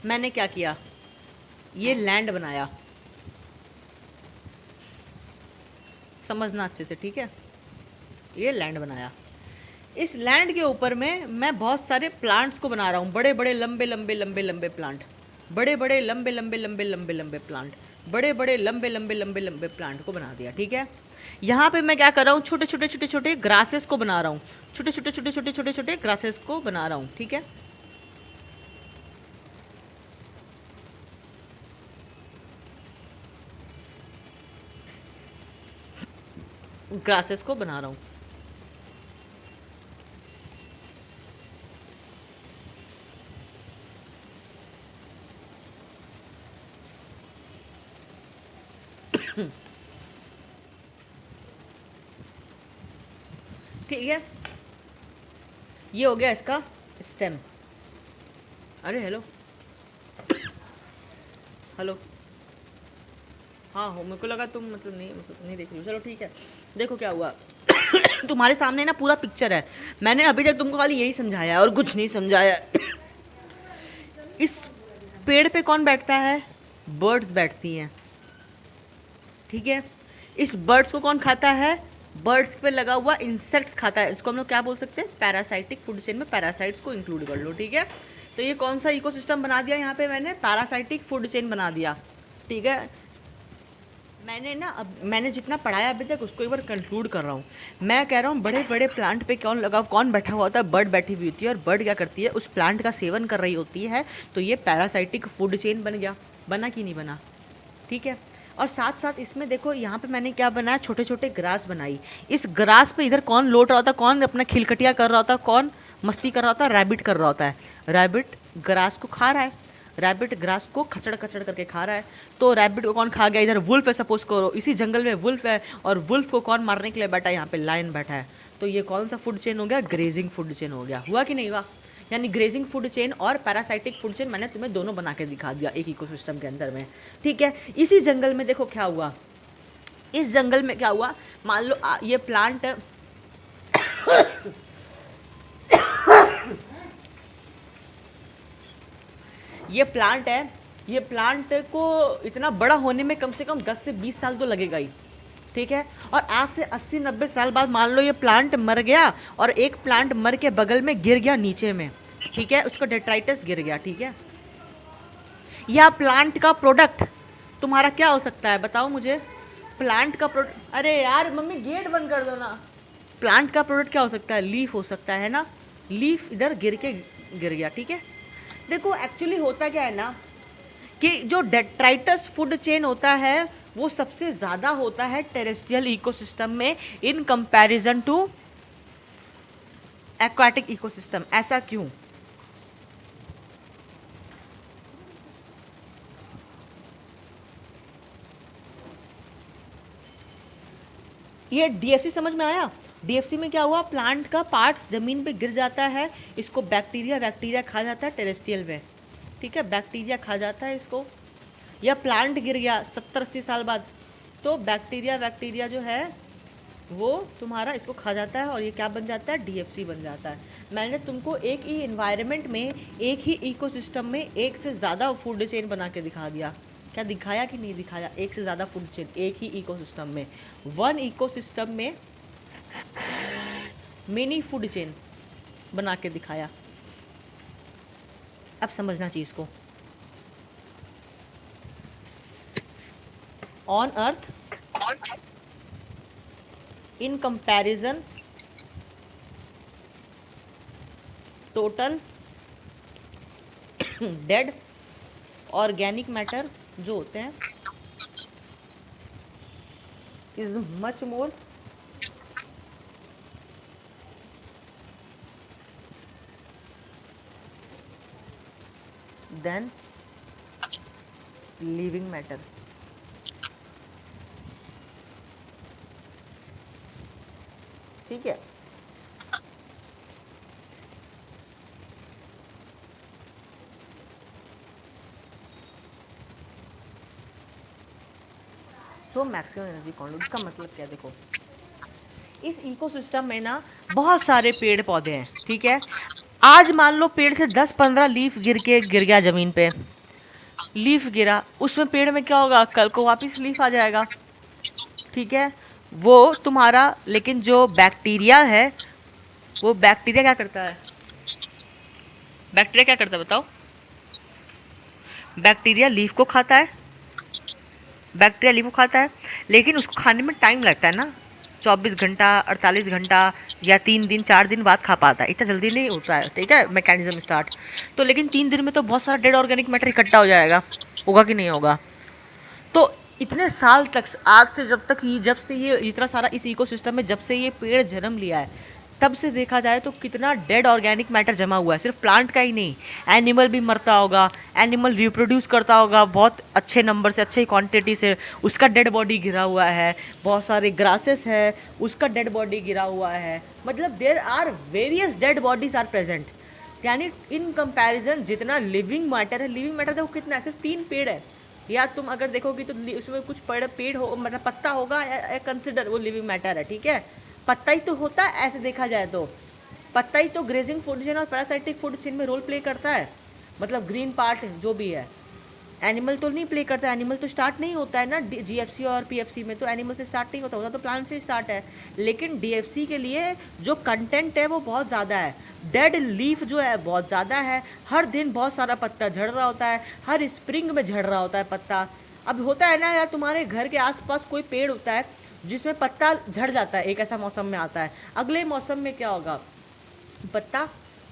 मैंने क्या किया, ये लैंड बनाया, समझना अच्छे से, ठीक है। ये लैंड बनाया, इस लैंड के ऊपर में मैं बहुत सारे प्लांट्स को बना रहा हूँ, बड़े बड़े लंबे लंबे लंबे लंबे प्लांट, बड़े बड़े लंबे लंबे लंबे लंबे लंबे प्लांट, बड़े बड़े लंबे लंबे लंबे लंबे प्लांट को बना दिया, ठीक है। यहाँ पे मैं क्या कर रहा हूँ, छोटे छोटे छोटे छोटे ग्रासेस को बना रहा हूँ, छोटे छोटे छोटे छोटे छोटे छोटे ग्रासेस को बना रहा हूँ, ठीक है। ग्रासेस को बना रहा हूँ। ठीक है, ये हो गया इसका स्टेम। अरे हेलो हेलो, हाँ हो, मेरे को लगा तुम मतलब नहीं देख लो। चलो ठीक है, देखो क्या हुआ। तुम्हारे सामने ना पूरा पिक्चर है, मैंने अभी तक तुमको खाली यही समझाया और कुछ नहीं समझाया। इस पेड़ पे कौन बैठता है, बर्ड्स बैठती हैं, ठीक है। इस बर्ड्स को कौन खाता है, बर्ड्स पे लगा हुआ इंसेक्ट्स खाता है। इसको हम लोग क्या बोल सकते हैं, पैरासाइटिक फूड चेन में पैरासाइट्स को इंक्लूड कर लो, ठीक है। तो ये कौन सा इकोसिस्टम बना दिया यहाँ पे मैंने, पैरासाइटिक फूड चेन बना दिया, ठीक है। मैंने ना अब मैंने जितना पढ़ाया अभी तक उसको एक बार कंक्लूड कर रहा हूँ। मैं कह रहा हूँ बड़े बड़े प्लांट पे कौन लगा, कौन बैठा हुआ होता है, बर्ड बैठी हुई होती है, और बर्ड क्या करती है, उस प्लांट का सेवन कर रही होती है। तो ये पैरासाइटिक फूड चेन बन गया, बना कि नहीं बना, ठीक है। और साथ साथ इसमें देखो यहाँ पे मैंने क्या बनाया, छोटे छोटे ग्रास बनाई। इस ग्रास पे इधर कौन लौट रहा होता है, कौन अपना खिलखटिया कर रहा होता है, कौन मस्ती कर रहा होता है, रैबिट कर रहा होता है। रैबिट ग्रास को खा रहा है, रैबिट ग्रास को खचड़ खचड़ करके खा रहा है। तो रैबिट को कौन खा गया, इधर वुल्फ है, सपोज करो इसी जंगल में वुल्फ है, और वुल्फ को कौन मारने के लिए बैठा है, यहाँ पे लायन बैठा है। तो ये कौन सा फूड चेन हो गया, ग्रेजिंग फूड चेन हो गया। हुआ कि नहीं हुआ, यानी ग्रेजिंग फूड चेन और पैरासाइटिक फूड चेन मैंने तुम्हें दोनों बना के दिखा दिया एक इकोसिस्टम के अंदर में, ठीक है। इसी जंगल में देखो क्या हुआ, इस जंगल में क्या हुआ, मान लो ये प्लांट ये प्लांट है, ये प्लांट को इतना बड़ा होने में कम से कम 10 से 20 साल तो लगेगा ही, ठीक है। और आज से 80-90 साल बाद मान लो ये प्लांट मर गया, और एक प्लांट मर के बगल में गिर गया नीचे में, ठीक है, उसको डेट्राइटस गिर गया, ठीक है। या प्लांट का प्रोडक्ट तुम्हारा क्या हो सकता है, बताओ मुझे। प्लांट का प्रोडक्ट, अरे यार मम्मी गेट बंद कर दो ना। प्लांट का प्रोडक्ट क्या हो सकता है, लीफ हो सकता है ना, लीफ इधर गिर गया, ठीक है। देखो एक्चुअली होता क्या है ना, कि जो डेट्राइटस फूड चेन होता है वो सबसे ज़्यादा होता है टेरेस्ट्रियल इकोसिस्टम में in comparison to aquatic ecosystem. ऐसा क्यों, ये डीएफसी समझ में आया। डीएफसी में क्या हुआ, प्लांट का पार्ट्स ज़मीन पे गिर जाता है, इसको बैक्टीरिया खा जाता है टेरेस्ट्रियल में, ठीक है, बैक्टीरिया खा जाता है इसको। या प्लांट गिर गया 70-80 साल बाद, तो बैक्टीरिया जो है वो तुम्हारा इसको खा जाता है, और ये क्या बन जाता है, डीएफसी बन जाता है। मैंने तुमको एक ही इन्वायरमेंट में, एक ही इकोसिस्टम में एक से ज़्यादा फूड चेन बना के दिखा दिया। क्या दिखाया कि नहीं दिखाया, एक से ज़्यादा फूड चेन एक ही इकोसिस्टम में। वन इकोसिस्टम में मिनी फूड चेन बना के दिखाया। अब समझना चीज को। On earth in comparison total dead organic matter जो होते हैं is much more than living matter. ठीक है, सो मैक्सिमम एनर्जी कौन, इसका मतलब क्या, देखो इस इकोसिस्टम में ना बहुत सारे पेड़ पौधे हैं। ठीक है, आज मान लो पेड़ से 10-15 लीफ गिर गया जमीन पे, लीफ गिरा, उसमें पेड़ में क्या होगा, कल को वापस लीफ आ जाएगा। ठीक है, वो तुम्हारा, लेकिन जो बैक्टीरिया है वो बैक्टीरिया क्या करता है, बैक्टीरिया क्या करता है बताओ, बैक्टीरिया लीफ को खाता है, बैक्टीरिया लीफ को खाता है, लेकिन उसको खाने में टाइम लगता है ना, 24 घंटा 48 घंटा या 3 दिन 4 दिन बाद खा पाता है, इतना जल्दी नहीं होता है। ठीक है, मैकेनिज्म स्टार्ट, तो लेकिन 3 दिन में तो बहुत सारा डेड ऑर्गेनिक मैटर इकट्ठा हो जाएगा, होगा कि नहीं होगा। तो इतने साल तक, आज से जब से ये इतना सारा इस इकोसिस्टम में जब से ये पेड़ जन्म लिया है, तब से देखा जाए तो कितना डेड ऑर्गेनिक मैटर जमा हुआ है, सिर्फ प्लांट का ही नहीं, एनिमल भी मरता होगा, एनिमल रिप्रोड्यूस करता होगा बहुत अच्छे नंबर से, अच्छे क्वांटिटी से, उसका डेड बॉडी गिरा हुआ है, बहुत सारे ग्रासेस है उसका डेड बॉडी गिरा हुआ है, मतलब there are various dead bodies are present. यानी इन कंपैरिजन जितना लिविंग मैटर है, लिविंग मैटर देखो कितना है, सिर्फ 3 पेड़ है, या तुम अगर देखोगी तो उसमें कुछ पेड़ हो, मतलब पत्ता होगा, या कंसिडर वो लिविंग मैटर है। ठीक है, पत्ता ही तो होता है, ऐसे देखा जाए तो पत्ता ही तो ग्रेजिंग फूड चेन और पैरासाइटिक फूड चेन में रोल प्ले करता है, मतलब ग्रीन पार्ट जो भी है। एनिमल तो नहीं प्ले करता, एनिमल तो स्टार्ट नहीं होता है ना जीएफसी और पीएफसी में, तो एनिमल से स्टार्ट नहीं होता, होता तो प्लांट से स्टार्ट है। लेकिन डीएफसी के लिए जो कंटेंट है वो बहुत ज़्यादा है, डेड लीफ जो है बहुत ज़्यादा है, हर दिन बहुत सारा पत्ता झड़ रहा होता है, हर स्प्रिंग में झड़ रहा होता है पत्ता। अब होता है ना यार, तुम्हारे घर के आसपास कोई पेड़ होता है जिसमें पत्ता झड़ जाता है, एक ऐसा मौसम में आता है, अगले मौसम में क्या होगा, पत्ता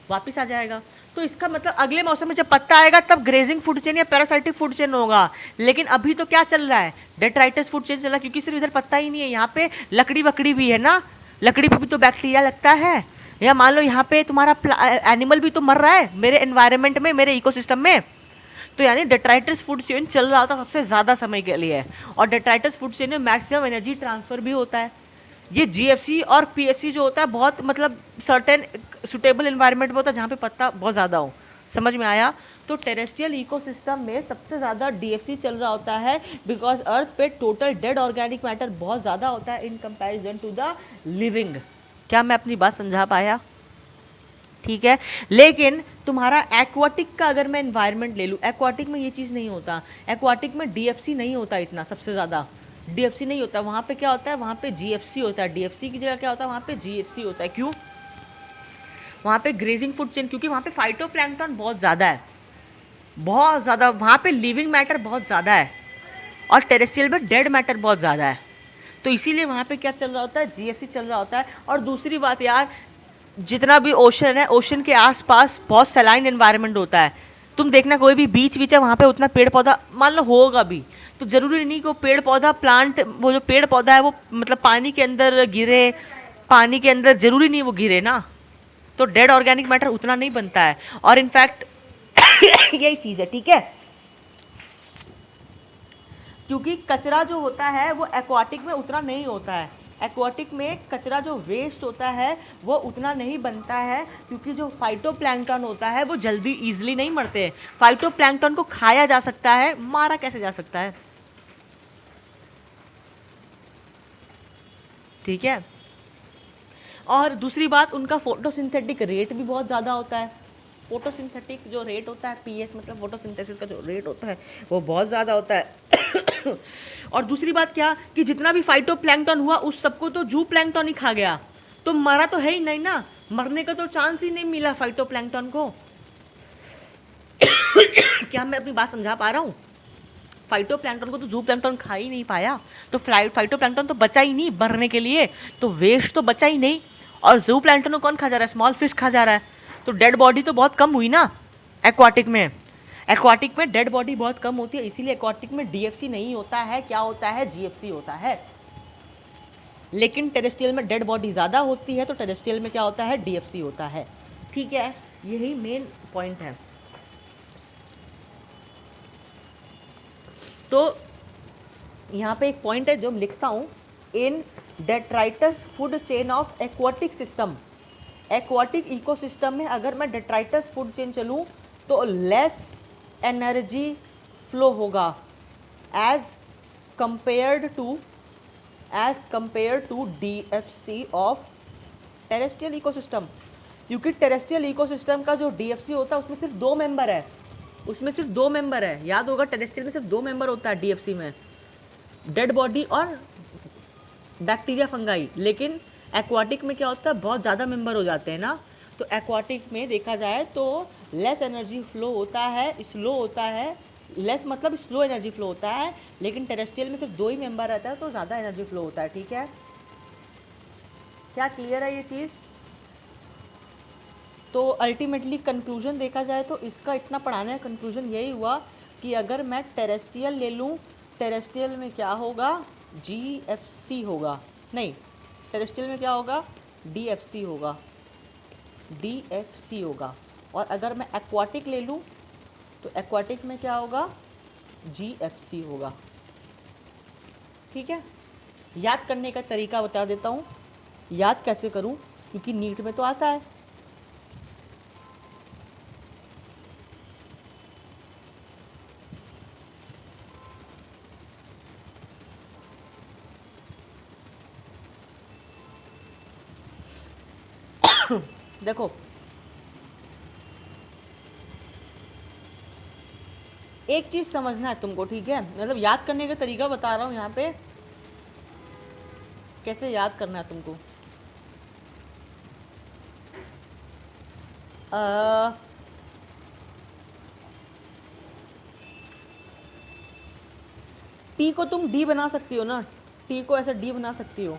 वापस आ जाएगा। तो इसका मतलब अगले मौसम में जब पत्ता आएगा तब ग्रेजिंग फूड चेन या पैरासाइटिक फूड चेन होगा। लेकिन अभी तो क्या चल रहा है, डेट्राइटिस फूड चेन चल रहा है, क्योंकि सिर्फ इधर पत्ता ही नहीं है, यहाँ पे लकड़ी वकड़ी भी है ना, लकड़ी पे भी तो बैक्टीरिया लगता है, या मान लो यहाँ पे तुम्हारा एनिमल भी तो मर रहा है मेरे एनवायरनमेंट में, मेरे इकोसिस्टम में। तो यानी डेट्राइटिस फूड चेन चल रहा था सबसे ज़्यादा समय के लिए, और डेट्राइटिस फूड चेन में मैक्सिमम एनर्जी ट्रांसफर भी होता है। ये जीएफसी और पीएफसी जो होता है बहुत मतलब सर्टेन सुटेबल एनवायरनमेंट में होता है जहाँ पे पत्ता बहुत ज़्यादा हो। समझ में आया? तो टेरेस्ट्रियल इकोसिस्टम में सबसे ज़्यादा डीएफसी चल रहा होता है, बिकॉज अर्थ पे टोटल डेड ऑर्गेनिक मैटर बहुत ज़्यादा होता है in comparison to the living. क्या मैं अपनी बात समझा पाया? ठीक है, लेकिन तुम्हारा एक्वाटिक का अगर मैं एनवायरनमेंट ले लूँ, एक्वाटिक में ये चीज़ नहीं होता, एक्वाटिक में डीएफसी नहीं होता इतना, सबसे ज़्यादा डीएफसी नहीं होता। वहाँ पे क्या होता है, वहाँ पे जीएफसी होता है, डीएफसी की जगह क्या होता है, वहाँ पे जीएफसी होता है। क्यों? वहाँ पे ग्रेजिंग फूड चेन, क्योंकि वहाँ पे फाइटोप्लैंक्टन बहुत ज़्यादा है, बहुत ज़्यादा, वहाँ पे लिविंग मैटर बहुत ज़्यादा है, और टेरेस्ट्रियल में डेड मैटर बहुत ज़्यादा है। तो इसीलिए वहाँ पे क्या चल रहा होता है, जीएफसी चल रहा होता है। और दूसरी बात यार, जितना भी ओशन है, ओशन के आसपास बहुत सलाइन एनवायरनमेंट होता है। तुम देखना कोई भी बीच बीच है, वहाँ पे उतना पेड़ पौधा मान लो होगा भी, तो ज़रूरी नहीं कि वो पेड़ पौधा प्लांट, वो जो पेड़ पौधा है वो मतलब पानी के अंदर गिरे, पानी के अंदर ज़रूरी नहीं वो गिरे ना, तो डेड ऑर्गेनिक मैटर उतना नहीं बनता है। और इनफैक्ट यही चीज़ है, ठीक है, क्योंकि कचरा जो होता है वो एक्वाटिक में उतना नहीं होता है, एक्वाटिक में कचरा जो वेस्ट होता है वो उतना नहीं बनता है, क्योंकि जो फाइटोप्लैंक्टन होता है वो जल्दी ईजिली नहीं मरते। फाइटोप्लैंक्टन को खाया जा सकता है, मारा कैसे जा सकता है? ठीक है, और दूसरी बात, उनका फोटोसिंथेटिक रेट भी बहुत ज़्यादा होता है। फोटोसिंथेटिक जो रेट होता है, पीएस मतलब फोटोसिंथेसिस का जो रेट होता है वो बहुत ज़्यादा होता है। और दूसरी बात क्या, कि जितना भी फाइटोप्लैंक्टन हुआ उस सबको तो जू प्लैंक्टन ही खा गया, तो मरा तो है ही नहीं ना, मरने का तो चांस ही नहीं मिला फाइटोप्लैंक्टन को। क्या मैं अपनी बात समझा पा रहा हूँ? फाइटोप्लैंक्टन को तो जूप्लैंक्टन खा ही नहीं पाया, तो फाइटोप्लैंक्टन तो बचा ही नहीं मरने के लिए, तो वेस्ट तो बचा ही नहीं। और जूप्लैंक्टन को कौन खा जा रहा है? स्मॉल फिश खा जा रहा है। तो डेड बॉडी तो बहुत कम हुई ना एक्वाटिक में। एक्वाटिक में डेड बॉडी बहुत कम होती है, इसीलिए एक्वाटिक में डीएफसी नहीं होता है, क्या होता है? जीएफसी होता है। लेकिन टेरेस्ट्रियल में डेड बॉडी ज़्यादा होती है, तो टेरेस्ट्रियल में क्या होता है? डीएफसी होता है। ठीक है, यही मेन पॉइंट है। तो यहाँ पे एक पॉइंट है जो मैं लिखता हूँ, in detritus food chain of aquatic system. Aquatic ecosystem में अगर मैं डेट्राइटस फूड चेन चलूँ तो लेस एनर्जी फ्लो होगा as compared to DFC of terrestrial ecosystem. क्योंकि टेरेस्ट्रियल इकोसिस्टम का जो डीएफसी होता है उसमें सिर्फ 2 मेंबर है, उसमें सिर्फ 2 मेंबर है। याद होगा टेरेस्ट्रियल में सिर्फ 2 मेंबर होता है डीएफसी में, डेड बॉडी और बैक्टीरिया फंगाई। लेकिन एक्वाटिक में क्या होता है? बहुत ज़्यादा मेंबर हो जाते हैं ना, तो एक्वाटिक में देखा जाए तो लेस एनर्जी फ्लो होता है, स्लो होता है। लेस मतलब स्लो एनर्जी फ्लो होता है, लेकिन टेरेस्ट्रियल में सिर्फ 2 ही मेंबर रहता है तो ज़्यादा एनर्जी फ्लो होता है। ठीक है, क्या क्लियर है ये चीज़? तो अल्टीमेटली कंक्लूजन देखा जाए तो इसका इतना पढ़ाने का कंक्लूजन यही हुआ कि अगर मैं टेरेस्ट्रियल ले लूँ, टेरेस्ट्रियल में क्या होगा? जीएफसी होगा, नहीं टेरेस्ट्रियल में क्या होगा? डीएफसी होगा, डीएफसी होगा। और अगर मैं एक्वाटिक ले लूँ तो एक्वाटिक में क्या होगा? जीएफसी होगा। ठीक है, याद करने का तरीका बता देता हूँ, याद कैसे करूँ, क्योंकि नीट में तो आता है। देखो, एक चीज़ समझना है तुमको, ठीक है? मतलब याद करने का तरीका बता रहा हूँ यहाँ पे, कैसे याद करना है तुमको। टी को तुम डी बना सकती हो ना, टी को ऐसे डी बना सकती हो,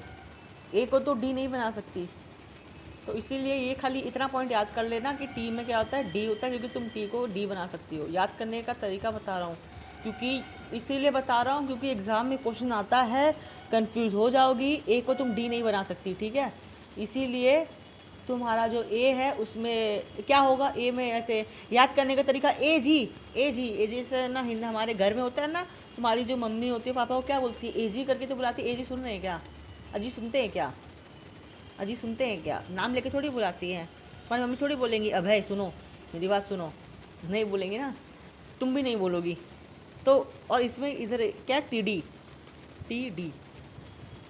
ए को तो डी नहीं बना सकती। तो इसीलिए ये खाली इतना पॉइंट याद कर लेना कि टी में क्या होता है? डी होता है, क्योंकि तुम टी को डी बना सकती हो। याद करने का तरीका बता रहा हूँ, क्योंकि इसीलिए बता रहा हूँ क्योंकि एग्ज़ाम में क्वेश्चन आता है, कंफ्यूज हो जाओगी। ए को तुम डी नहीं बना सकती, ठीक है? इसीलिए तुम्हारा जो ए है उसमें क्या होगा? ए में ऐसे याद करने का तरीका, ए जी, ए जी, ए जी से ना हिंद हमारे घर में होता है ना, तुम्हारी जो मम्मी होती है पापा को क्या बोलती है? ए जी करके तो बुलाती है। ए जी सुन रहे हैं क्या? अजी सुनते हैं क्या? अजी सुनते हैं क्या? नाम लेके थोड़ी बुलाती हैं। तुम्हारी मम्मी थोड़ी बोलेंगी अभय सुनो, मेरी बात सुनो, नहीं बोलेंगी ना, तुम भी नहीं बोलोगी। तो और इसमें इधर क्या? T D, T D.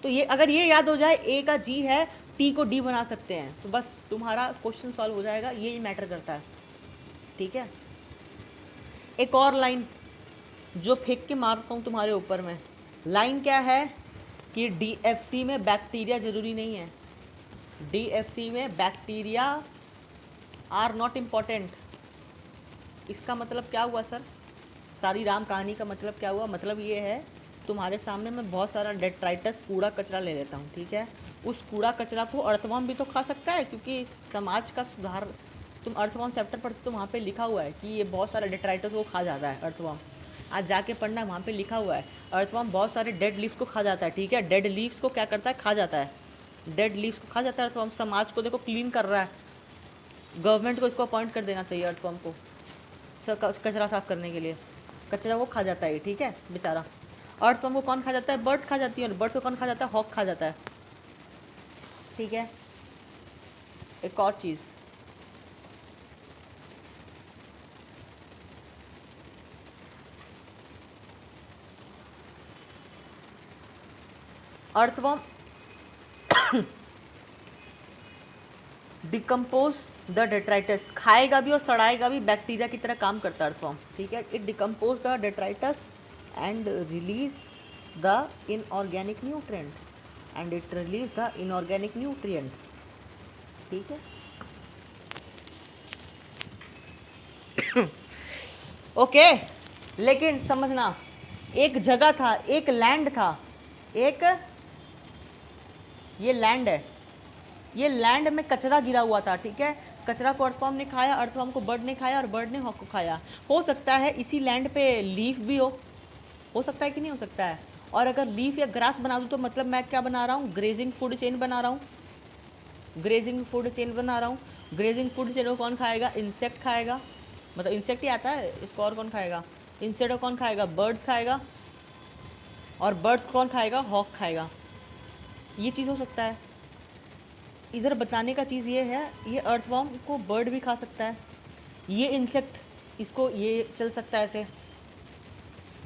तो ये अगर ये याद हो जाए, ए का जी है, टी को डी बना सकते हैं, तो बस तुम्हारा क्वेश्चन सॉल्व हो जाएगा। ये मैटर करता है, ठीक है? एक और लाइन जो फेंक के मारता हूँ तुम्हारे ऊपर में, लाइन क्या है कि डीएफसी में बैक्टीरिया जरूरी नहीं है। डीएफसी में बैक्टीरिया आर नॉट इम्पॉर्टेंट। इसका मतलब क्या हुआ सर? सारी राम कहानी का मतलब क्या हुआ? मतलब ये है, तुम्हारे सामने मैं बहुत सारा डेट्राइटस कूड़ा कचरा ले लेता हूँ, ठीक है? उस कूड़ा कचरा को अर्थवर्म भी तो खा सकता है, क्योंकि समाज का सुधार, तुम अर्थवर्म चैप्टर पढ़ते तो वहाँ पे लिखा हुआ है कि ये बहुत सारा डेट्राइटस को खा जाता है अर्थवर्म। आज जाके पढ़ना, वहाँ पे लिखा हुआ है अर्थवर्म बहुत सारे डेड लीव्स को खा जाता है, ठीक है? डेड लीव्स को क्या करता है? खा जाता है, डेड लीव्स को खा जाता है अर्थवर्म। समाज को देखो क्लीन कर रहा है, गवर्नमेंट को इसको अपॉइंट कर देना चाहिए अर्थवर्म को कचरा साफ करने के लिए। कचरा वो खा जाता है, ठीक है बेचारा। अर्थवर्म को कौन खा जाता है? बर्ड्स खा जाती है। और बर्ड्स को कौन खा जाता है? हॉक खा जाता है, ठीक है? एक और चीज़, अर्थवर्म डिकम्पोज द डेट्राइटस, खाएगा भी और सड़ाएगा भी, बैक्टीरिया की तरह काम करता है अर्थवर्म, ठीक है? It decompose the detritus and release the inorganic nutrient, and it release the inorganic nutrient. ठीक है। ओके, लेकिन समझना, एक जगह था, एक लैंड था, एक ये लैंड है, ये लैंड में कचरा गिरा हुआ था, ठीक है। कचरा को अर्थवर्म ने खाया, अर्थवर्म को बर्ड ने खाया और बर्ड ने हॉक को खाया। हो सकता है इसी लैंड पे लीफ भी हो सकता है कि नहीं हो सकता है। और अगर लीफ या ग्रास बना दूँ तो मतलब मैं क्या बना रहा हूँ, ग्रेजिंग फूड चेन बना रहा हूँ, ग्रेजिंग फूड चेन बना रहा हूँ। ग्रेजिंग फूड चेन को कौन खाएगा, इंसेक्ट खाएगा, मतलब इंसेक्ट ही आता है इसको, और कौन खाएगा, इंसेक्ट को कौन खाएगा, बर्ड्स खाएगा, और बर्ड्स कौन खाएगा, हॉक खाएगा। ये चीज़ हो सकता है। इधर बताने का चीज़ ये है, ये अर्थवर्म को बर्ड भी खा सकता है, ये इंसेक्ट इसको ये चल सकता है ऐसे,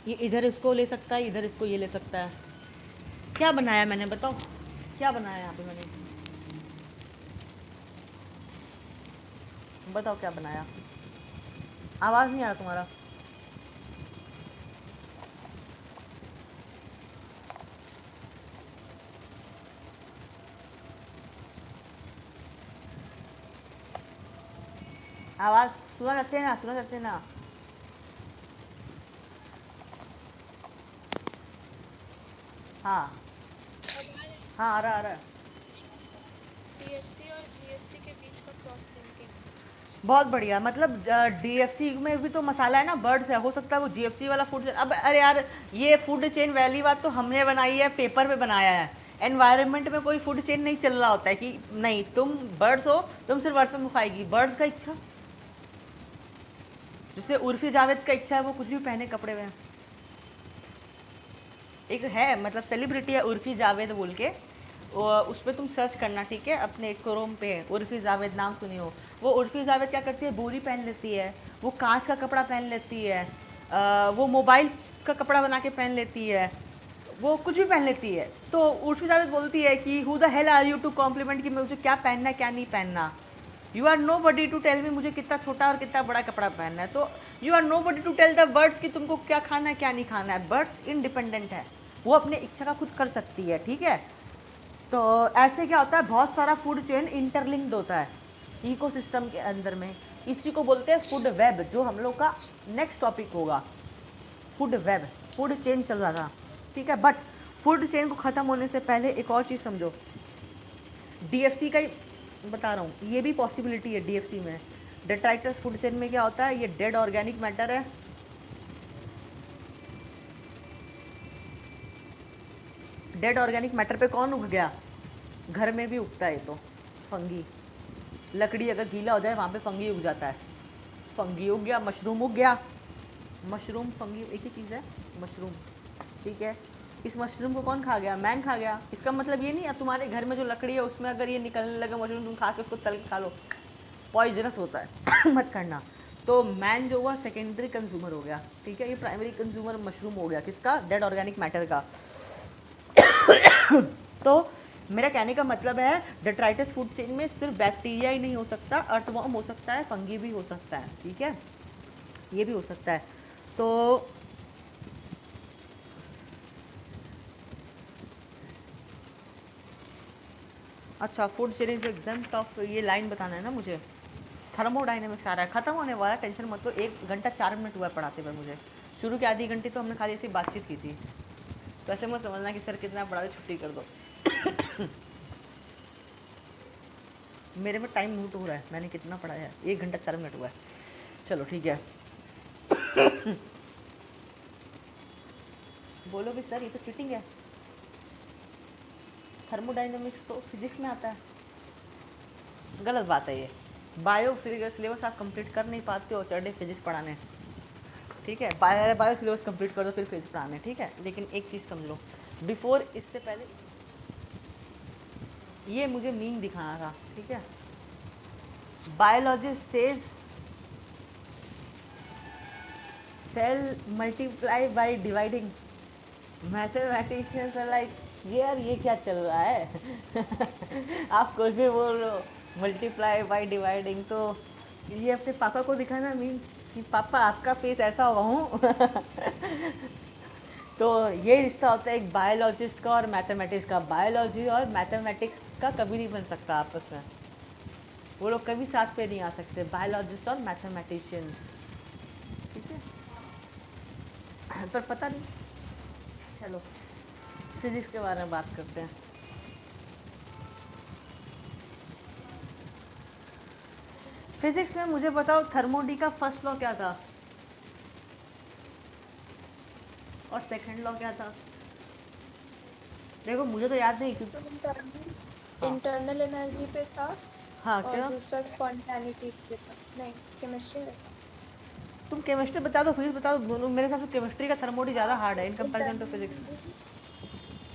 ये इधर इसको ले सकता है, इधर इसको ये ले सकता है। क्या बनाया मैंने, बताओ क्या बनाया यहाँ पे मैंने, बताओ क्या बनाया। आवाज़ नहीं आ रहा तुम्हारा। आवाज़ सुना जाते ना, सुना जाते ना। हाँ हाँ, आ रहा है। डीएफसी और जीएफसी के बीच का क्रॉस लिंकिंग। बहुत बढ़िया, मतलब डीएफसी में भी तो मसाला है ना, बर्ड्स है, हो सकता है वो जीएफसी वाला फूड चेन। अब अरे यार, ये फूड चेन वाली बात तो हमने बनाई है, पेपर पे बनाया है। एनवायरनमेंट में कोई फूड चेन नहीं चल रहा होता है कि नहीं तुम बर्ड्स हो, तुम सिर्फ अर्थ में खाएगी। बर्ड्स का इच्छा, जिससे उर्फी जावेद का इच्छा है वो कुछ भी पहने कपड़े में। एक है मतलब सेलिब्रिटी है उर्फी जावेद बोल के, उस पर तुम सर्च करना, ठीक है, अपने क्रोम पे उर्फी जावेद नाम सुनी हो। वो उर्फी जावेद क्या करती है, बोरी पहन लेती है, वो कांच का कपड़ा पहन लेती है, वो मोबाइल का कपड़ा बना के पहन लेती है, वो कुछ भी पहन लेती है। तो उर्फी जावेद बोलती है कि who the hell are you to compliment कि मुझे क्या पहनना है क्या नहीं पहनना। You are nobody to tell me मुझे कितना छोटा और कितना बड़ा कपड़ा पहनना है। तो you are nobody to tell the birds कि तुमको क्या खाना है क्या नहीं खाना है। बर्ड्स इंडिपेंडेंट है, वो अपने इच्छा का खुद कर सकती है, ठीक है। तो ऐसे क्या होता है, बहुत सारा फूड चेन इंटरलिंक्ड होता है इकोसिस्टम के अंदर में। इसी को बोलते हैं फूड वेब, जो हम लोग का नेक्स्ट टॉपिक होगा। फूड वेब, फूड चेन चल रहा था, ठीक है। बट फूड चेन को ख़त्म होने से पहले एक और चीज़ समझो, डीएफसी का ही बता रहा हूँ, ये भी पॉसिबिलिटी है डीएफसी में। डेट्राइटस फूड चेन में क्या होता है, ये डेड ऑर्गेनिक मैटर है, डेड ऑर्गेनिक मैटर पे कौन उग गया, घर में भी उगता है ये तो, फंगी। लकड़ी अगर गीला हो जाए वहाँ पे फंगी उग जाता है, फंगी उग गया, मशरूम उग गया। मशरूम फंगी एक ही चीज़ है, मशरूम, ठीक है। इस मशरूम को कौन खा गया, मैन खा गया। इसका मतलब ये नहीं है तुम्हारे घर में जो लकड़ी है उसमें अगर ये निकलने लगे मशरूम, तुम खा के उसको तल के खा लो, पॉइजनस होता है मत करना। तो मैन जो हुआ सेकेंडरी कंज्यूमर हो गया, ठीक है। ये प्राइमरी कंज्यूमर मशरूम हो गया, किसका, डेड ऑर्गेनिक मैटर का। तो मेरा कहने का मतलब है डेट्राइटस फूड चेन में सिर्फ बैक्टीरिया ही नहीं हो सकता, अर्थवर्म हो सकता है, फंगी भी हो सकता है, ठीक है, ये भी हो सकता है। तो अच्छा, food chain is exempt of, ये लाइन बताना है ना मुझे। थर्मोडाइनमिक्स आ रहा है, खत्म होने वाला है, टेंशन मत लो। 1 घंटा 4 मिनट हुआ है पढ़ाते हुए मुझे। शुरू के आधी घंटे तो हमने खाली ऐसी बातचीत की थी, तो ऐसे मत समझना कि सर कितना पढ़ा दे छुट्टी कर दो मेरे में टाइम नोट हो रहा है मैंने कितना पढ़ाया है, 1 घंटा 4 मिनट हुआ है। चलो ठीक है बोलो कि सर ये तो चीटिंग है, थर्मोडाइनमिक्स तो फिजिक्स में आता है। गलत बात है ये, बायो सिलेबस आप कंप्लीट कर नहीं पाते हो, चढ़े फिजिक्स पढ़ाने, ठीक है। बायो सिलेबस कंप्लीट कर दो फिर फिजिक्स पढ़ाने, ठीक है। लेकिन एक चीज़ समझ लो, बिफोर इससे पहले ये मुझे मीन दिखाना था, ठीक है। Biologist says cell multiply by dividing, mathematicians are like यार ये क्या चल रहा है आप कुछ भी बोल रहे हो, मल्टीप्लाई बाय डिवाइडिंग। तो ये अपने पापा को दिखाना मीन कि पापा आपका फेस ऐसा हुआ हूँ तो ये रिश्ता होता है एक बायोलॉजिस्ट का और मैथमेटिक्स का। बायोलॉजी और मैथमेटिक्स का कभी नहीं बन सकता आपस में, वो लोग कभी साथ पे नहीं आ सकते, बायोलॉजिस्ट और मैथमेटिशियंस, ठीक है। पर पता नहीं, चलो फिजिक्स के बारे में बात करते हैं। फिजिक्स में मुझे बताओ थर्मोडी का फर्स्ट लॉ क्या था और सेकंड लॉ क्या था? देखो मुझे तो याद नहीं क्योंकि तो इंटरनल हाँ इंटरनल एनर्जी पे था हाँ और क्या? दूसरा स्पॉन्टेनिटी पे था। नहीं, केमिस्ट्री में था। तुम केमिस्ट्री बता दो, फिजिक्स बता दो, दोनों मेरे हिसाब से केमिस्ट्री का थर्मोडी ज़्यादा हाँ, हार्ड है in comparison to internal physics.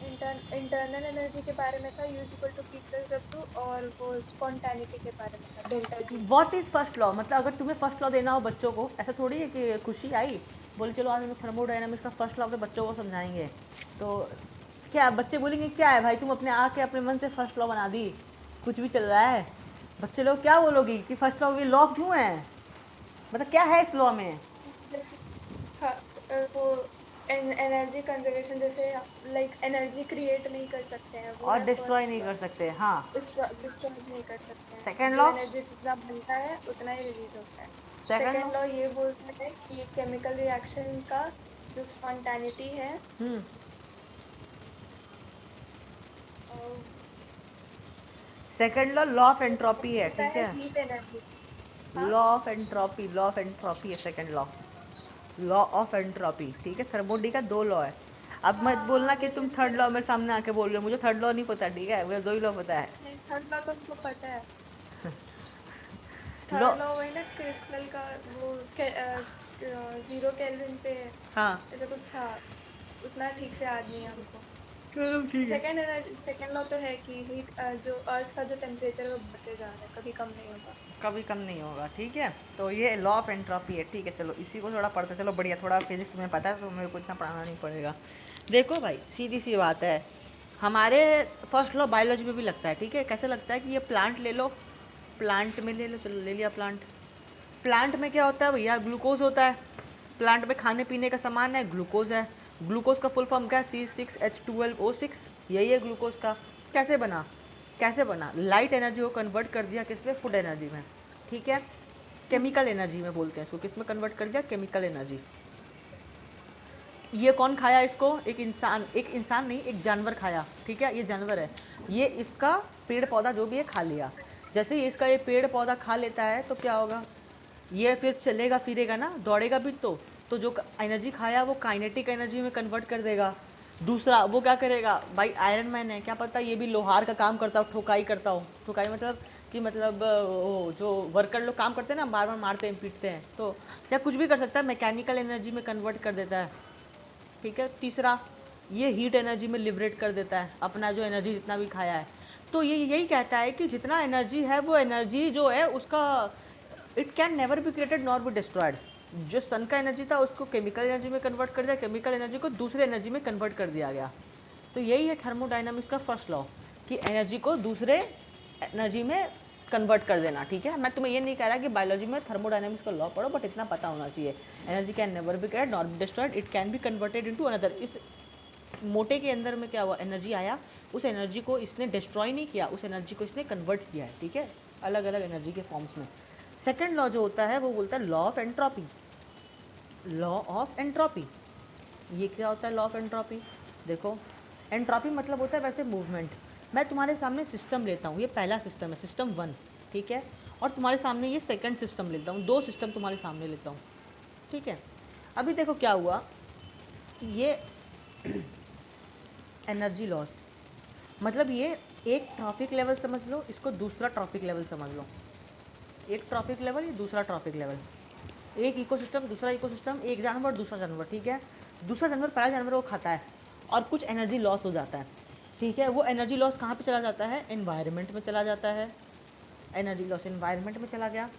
Energy internal energy के बारे में था, U is equal to P plus W, और वो स्पॉन्टेनिटी के बारे में था, delta G। What is first law? मतलब अगर तुम्हें फर्स्ट लॉ देना हो बच्चों को, ऐसा थोड़ी है कि खुशी आई बोले चलो आज हम थर्मोडायनामिक्स का फर्स्ट लॉ अपने बच्चों को समझाएंगे, तो क्या बच्चे बोलेंगे क्या है भाई तुम अपने आके अपने मन से फर्स्ट लॉ बना दी, कुछ भी चल रहा है। बच्चे लोग क्या बोलोगी कि फर्स्ट लॉ, ये लॉ क्यों है, मतलब क्या है इस लॉ में? जैसे वो एनर्जी कंजर्वेशन, जैसे लाइक एनर्जी क्रिएट नहीं कर सकते हैं, वो और है डिस्ट्रॉय फर्स्ट नहीं लॉ। कर सकते, हाँ। डिस्ट्रॉय नहीं कर सकते हैं, सेकेंड जो लॉ? एनर्जी जितना बनता है उतना ही रिलीज होता है। Second law? सेकेंड लॉ ये बोलता है कि केमिकल रिएक्शन का जो स्पॉन्टेनिटी है, hmm. Second law law of entropy है, होता ठीक है है। Heat energy. हाँ, law of entropy, law of entropy है second law, law of entropy, ठीक है। थर्मोडी का दो लॉ है। अब मत बोलना कि जैसे तुम थर्ड लॉ मेरे सामने आके बोल रहे हो, मुझे थर्ड लॉ नहीं पता, ठीक है, मुझे दो ही लॉ पता है। नहीं, थर्ड लॉ तो हमको पता है। लॉ, थर्ड लॉ वही ना, क्रिस्टल का वो 0 केल्विन पे हाँ ऐसा कुछ था, उतना ठीक से याद नहीं है हमको। चलो ठीक है। सेकेंड लॉ तो है कि हीट, जो अर्थ का जो टेम्परेचर है वो बढ़ते जा रहा है, कभी कम नहीं होगा। कभी कम नहीं होगा, ठीक है। तो ये लॉ ऑफ एंट्रोपी है, ठीक है। चलो इसी को थोड़ा पढ़ते चलो, बढ़िया, थोड़ा फिजिक्स तुम्हें पता है तो मेरे को इतना पढ़ाना नहीं पड़ेगा। देखो भाई सीधी सी बात है, हमारे फर्स्ट लॉ बायोलॉजी में भी लगता है, ठीक है। कैसे लगता है कि ये प्लांट ले लो, प्लांट में ले लो, चलो ले लिया प्लांट। प्लांट में क्या होता है भैया, ग्लूकोज होता है। प्लांट में खाने पीने का सामान है, ग्लूकोज है। ग्लूकोज का फुल फॉर्म क्या है, C6H12O6, यही है ग्लूकोज का। कैसे बना, कैसे बना, लाइट एनर्जी को कन्वर्ट कर दिया किसमें, फूड एनर्जी में, ठीक है। केमिकल एनर्जी में बोलते हैं इसको, किस में कन्वर्ट कर दिया, केमिकल एनर्जी। ये कौन खाया इसको, एक इंसान, एक इंसान नहीं एक जानवर खाया, ठीक है। ये जानवर है, ये इसका पेड़ पौधा जो भी है खा लिया। जैसे ही इसका ये पेड़ पौधा खा लेता है तो क्या होगा, ये फिर चलेगा फिरेगा ना, दौड़ेगा भी तो जो एनर्जी खाया वो काइनेटिक एनर्जी में कन्वर्ट कर देगा। दूसरा वो क्या करेगा भाई, आयरन मैन है, क्या पता ये भी लोहार का काम करता हो, ठोकाई करता हो। ठोकाई मतलब कि मतलब वो जो वर्कर लोग काम करते हैं ना, बार बार मारते हैं पीटते हैं, तो क्या कुछ भी कर सकता है, मैकेनिकल एनर्जी में कन्वर्ट कर देता है, ठीक है। तीसरा, ये हीट एनर्जी में लिबरेट कर देता है अपना जो एनर्जी जितना भी खाया है। तो ये यही कहता है कि जितना एनर्जी है वो एनर्जी जो है उसका it can never be created nor be destroyed. जो सन का एनर्जी था उसको केमिकल एनर्जी में कन्वर्ट कर दिया, केमिकल एनर्जी को दूसरे एनर्जी में कन्वर्ट कर दिया गया। तो यही है थर्मोडायनामिक्स का फर्स्ट लॉ, कि एनर्जी को दूसरे एनर्जी में कन्वर्ट कर देना, ठीक है। मैं तुम्हें ये नहीं कह रहा कि बायोलॉजी में थर्मोडायनामिक्स का लॉ पढ़ो, बट इतना पता होना चाहिए, energy can never be created nor be destroyed, it can be converted into another. इस मोटे के अंदर में क्या हुआ, एनर्जी आया, उस एनर्जी को इसने डिस्ट्रॉय नहीं किया, उस एनर्जी को इसने कन्वर्ट किया है, ठीक है, अलग अलग एनर्जी के फॉर्म्स में। सेकेंड लॉ जो होता है वो बोलता है law of entropy, law of entropy. ये क्या होता है लॉ ऑफ एंट्रोपी, देखो एंट्रोपी मतलब होता है वैसे मूवमेंट। मैं तुम्हारे सामने सिस्टम लेता हूँ, ये पहला सिस्टम है, सिस्टम 1, ठीक है, और तुम्हारे सामने ये सेकंड सिस्टम लेता हूँ, दो सिस्टम तुम्हारे सामने लेता हूँ, ठीक है। अभी देखो क्या हुआ, ये एनर्जी लॉस, मतलब ये एक ट्रॉफिक लेवल समझ लो, इसको दूसरा ट्रॉफिक लेवल समझ लो। एक ट्रॉफिक लेवल, ये दूसरा ट्रॉफिक लेवल, एक इकोसिस्टम दूसरा इकोसिस्टम, एक जानवर दूसरा जानवर, ठीक है। दूसरा जानवर पहला जानवर को खाता है और कुछ एनर्जी लॉस हो जाता है, ठीक है। वो एनर्जी लॉस कहाँ पे चला जाता है, एनवायरनमेंट में चला जाता है। एनर्जी लॉस एनवायरनमेंट में चला गया,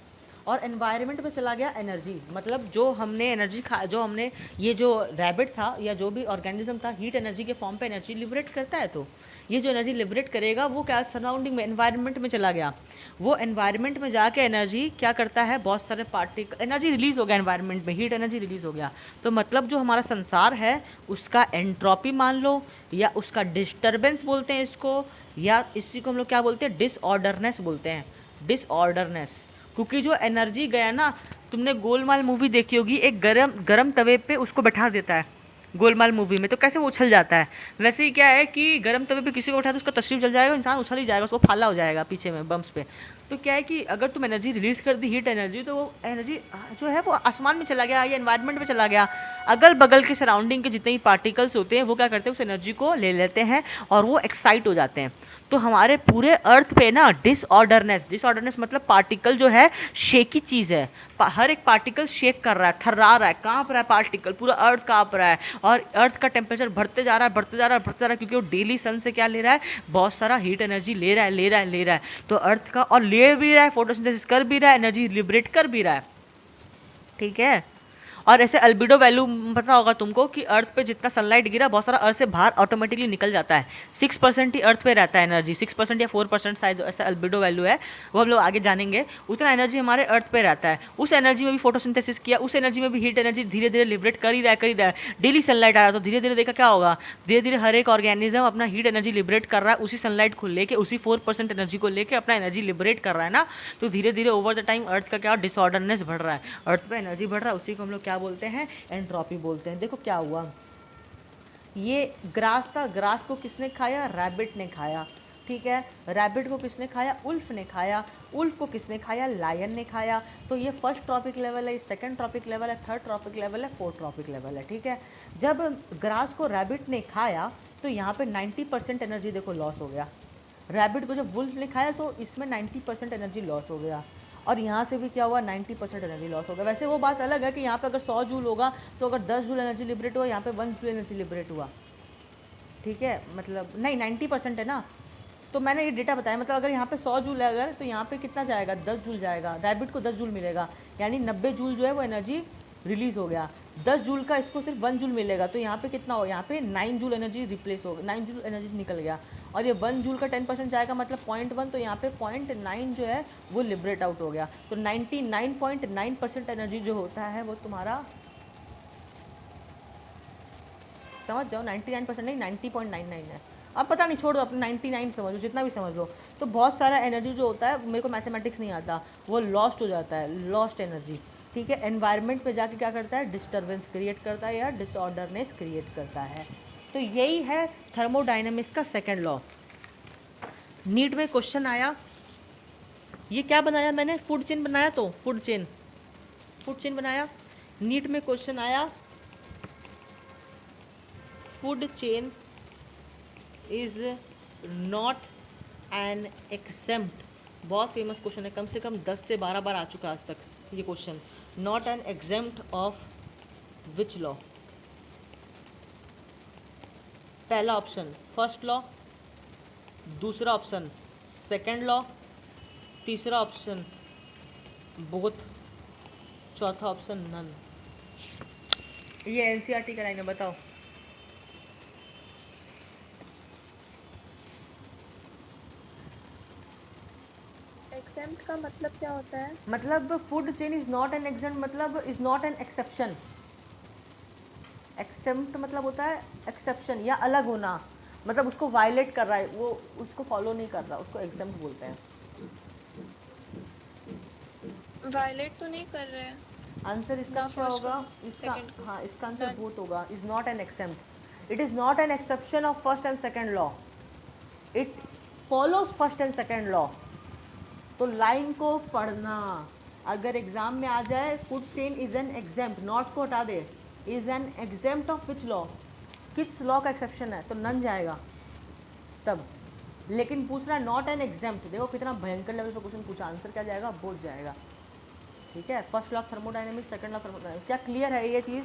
और एनवायरनमेंट में चला गया एनर्जी, मतलब जो हमने एनर्जी खा, जो हमने ये जो रैबिट था या जो भी ऑर्गेनिज्म था, हीट एनर्जी के फॉर्म पे एनर्जी लिबरेट करता है, तो ये जो एनर्जी लिबरेट करेगा वो क्या सराउंडिंग में एनवायरनमेंट में चला गया। वो एनवायरनमेंट में जाके एनर्जी क्या करता है, बहुत सारे पार्टिकल एनर्जी रिलीज हो गया एनवायरनमेंट में, हीट एनर्जी रिलीज हो गया। तो मतलब जो हमारा संसार है उसका एंट्रोपी मान लो, या उसका डिस्टर्बेंस बोलते हैं इसको, या इसी को हम लोग क्या बोलते हैं, डिसऑर्डरनेस बोलते हैं। डिसऑर्डरनेस, क्योंकि जो एनर्जी गया ना, तुमने गोलमाल मूवी देखी होगी, एक गरम गरम तवे पे उसको बैठा देता है गोलमाल मूवी में, तो कैसे वो उछल जाता है, वैसे ही क्या है कि गरम तवे पे किसी को उठाया तो उसका तशरीफ जल जाएगा, इंसान उछल ही जाएगा, उसको फाला हो जाएगा पीछे में बम्स पे। तो क्या है कि अगर तुम एनर्जी रिलीज कर दी, हीट एनर्जी, तो वो एनर्जी जो है वो आसमान में चला गया या एनवायरनमेंट में चला गया, अगल बगल के सराउंडिंग के जितने भी पार्टिकल्स होते हैं वो क्या करते हैं, उस एनर्जी को ले लेते हैं और वो एक्साइट हो जाते हैं। तो हमारे पूरे अर्थ पे ना डिसऑर्डरनेस, डिसऑर्डरनेस मतलब पार्टिकल जो है शेकी चीज़ है, हर एक पार्टिकल शेक कर रहा है, थर्रा रहा है, कांप रहा है पार्टिकल, पूरा अर्थ कांप रहा है, और अर्थ का टेम्परेचर बढ़ते जा रहा है, बढ़ते जा रहा है, बढ़ते जा रहा है, क्योंकि वो डेली सन से क्या ले रहा है, बहुत सारा हीट एनर्जी ले रहा है, ले रहा है, ले रहा है। तो अर्थ का, और ले भी रहा है, फोटोसिंथेसिस कर भी रहा है, एनर्जी लिबरेट कर भी रहा है, ठीक है। और ऐसे अल्बिडो वैल्यू पता होगा तुमको कि अर्थ पे जितना सनलाइट गिरा, बहुत सारा अर्थ से बाहर ऑटोमेटिकली निकल जाता है। 6% ही अर्थ पे रहता है एनर्जी, 6% या 4% शायद ऐसा अल्बिडो वैल्यू है, वो हम लोग आगे जानेंगे। उतना एनर्जी हमारे अर्थ पे रहता है, उस एनर्जी में भी फोटोसिंथेसिस किया, उस एनर्जी में भी हीट एनर्जी धीरे धीरे लिबरेट कर ही रहा है, कर ही रहा है। डेली सनलाइट आ रहा है तो धीरे धीरे देखा क्या होगा, धीरे धीरे हर एक ऑर्गेनिज्म अपना हीट एनर्जी लिबरेट कर रहा है, उसी सनलाइट को लेके, उसी 4% एनर्जी को लेके अपना एनर्जी लिबरेट कर रहा है ना। तो धीरे धीरे ओवर द टाइम अर्थ का क्या डिसऑर्डरनेस बढ़ रहा है, अर्थ पे एनर्जी बढ़ रहा है, उसी को हम लोग क्या बोलते हैं, एंट्रोपी बोलते हैं। देखो क्या हुआ, ये ग्रास था, ग्रास को किसने खाया, रैबिट ने खाया, ठीक है। रैबिट को किसने खाया, उल्फ ने खाया, उल्फ को किसने खाया, लायन ने खाया। तो ये फर्स्ट ट्रॉपिक लेवल है, सेकंड ट्रॉपिक लेवल है, थर्ड ट्रॉपिक लेवल है, फोर्थ ट्रॉपिक लेवल है, ठीक है। जब ग्रास को रैबिट ने खाया तो यहाँ पे 90% एनर्जी देखो लॉस हो गया। रैबिट को जब वुल्फ ने खाया तो इसमें 90% एनर्जी लॉस हो गया, और यहाँ से भी क्या हुआ, 90% एनर्जी लॉस हो गया। वैसे वो बात अलग है कि यहाँ पे अगर 100 जूल होगा तो अगर 10 जूल एनर्जी लिबरेट हुआ, यहाँ पे 1 जूल एनर्जी लिबरेट हुआ, ठीक है। मतलब नहीं, 90% है ना, तो मैंने ये डेटा बताया, मतलब अगर यहाँ पे 100 जूल है अगर, तो यहाँ पे कितना जाएगा, 10 जूल जाएगा, रैबिट को 10 जूल मिलेगा, यानी 90 जूल जो है वो एनर्जी रिलीज हो गया। 10 जूल का इसको सिर्फ 1 जूल मिलेगा, तो यहाँ पे कितना हो, यहाँ पे 9 जूल एनर्जी रिप्लेस हो, 9 जूल एनर्जी निकल गया, और ये 1 जूल का 10% जाएगा, मतलब 0.1, तो यहाँ पे 0.9 जो है वो लिबरेट आउट हो गया। तो 99.9% एनर्जी जो होता है वो तुम्हारा, समझ जाओ, 99% नहीं, 90.99 है। अब पता नहीं, छोड़ दो, अपने 99 समझ लो, जितना भी समझ लो। तो बहुत सारा एनर्जी जो होता है, मेरे को मैथमेटिक्स नहीं आता, वो लॉस्ट हो जाता है, लॉस्ट एनर्जी, ठीक है। एनवायरनमेंट पे जाके क्या करता है, डिस्टर्बेंस क्रिएट करता है या डिसऑर्डरनेस क्रिएट करता है। तो यही है थर्मोडायनेमिक्स का सेकेंड लॉ। नीट में क्वेश्चन आया, ये क्या बनाया मैंने, फूड चेन बनाया, तो फूड चेन बनाया। नीट में क्वेश्चन आया, food chain is not an exempt, बहुत फेमस क्वेश्चन है, कम से कम 10 से 12 बार आ चुका है आज तक ये question. Not an exempt of which law, पहला ऑप्शन फर्स्ट लॉ, दूसरा ऑप्शन सेकंड लॉ, तीसरा ऑप्शन बोथ, चौथा ऑप्शन नन। ये एनसीईआरटी का लाइन है, बताओ। एक्सेम्प्ट का मतलब क्या होता है? मतलब food chain is not an exempt, मतलब is not an exception. Except मतलब होता है एक्सेप्शन या अलग होना, मतलब उसको वायलेट कर रहा है, वो उसको फॉलो नहीं कर रहा, उसको एग्जेम्प्ट बोलते हैं। वायलेट तो नहीं कर रहे हैं। आंसर इसका क्या होगा, इसका, हाँ इसका आंसर बोथ होगा, is not an except. It is not an exception of first and second law, it follows first and second law. तो लाइन को पढ़ना, अगर एग्जाम में आ जाए food chain is an exempt, not को हटा दे, is an exempt of which law, किस लॉ का एक्सेप्शन है, तो नन जाएगा तब। लेकिन पूछ रहा है नॉट एन एग्जेम्प्ट, देखो कितना भयंकर लेवल पर क्वेश्चन पूछा, आंसर क्या जाएगा, बोथ जाएगा, ठीक है। First law thermodynamics, second law thermodynamics. क्या क्लियर है ये चीज़?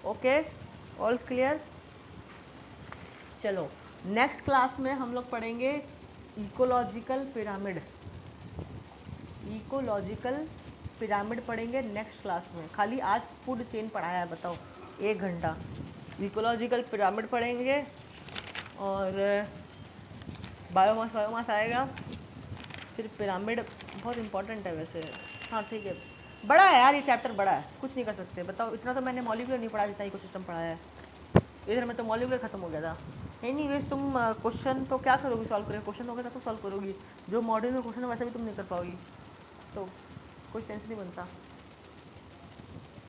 Okay, all clear. चलो नेक्स्ट क्लास में हम लोग पढ़ेंगे इकोलॉजिकल पिरामिड, इकोलॉजिकल पिरामिड पढ़ेंगे नेक्स्ट क्लास में। खाली आज फूड चेन पढ़ाया है, बताओ 1 घंटा। इकोलॉजिकल पिरामिड पढ़ेंगे और बायोमास आएगा, फिर पिरामिड बहुत इंपॉर्टेंट है वैसे, हाँ ठीक है, बड़ा है यार ये चैप्टर, बड़ा है, कुछ नहीं कर सकते। बताओ, इतना तो मैंने मॉलिक्यूलर नहीं पढ़ा जितना इकोसिस्टम पढ़ाया है, इधर में तो मॉलिक्यूलर खत्म हो गया था। एनीवेज तुम क्वेश्चन तो क्या करोगी, सॉल्व करोगे, क्वेश्चन होगा तो सॉल्व करोगी, जो मॉड्यूल में क्वेश्चन है वैसे भी तुम नहीं कर पाओगी, तो कोई सेंस नहीं बनता।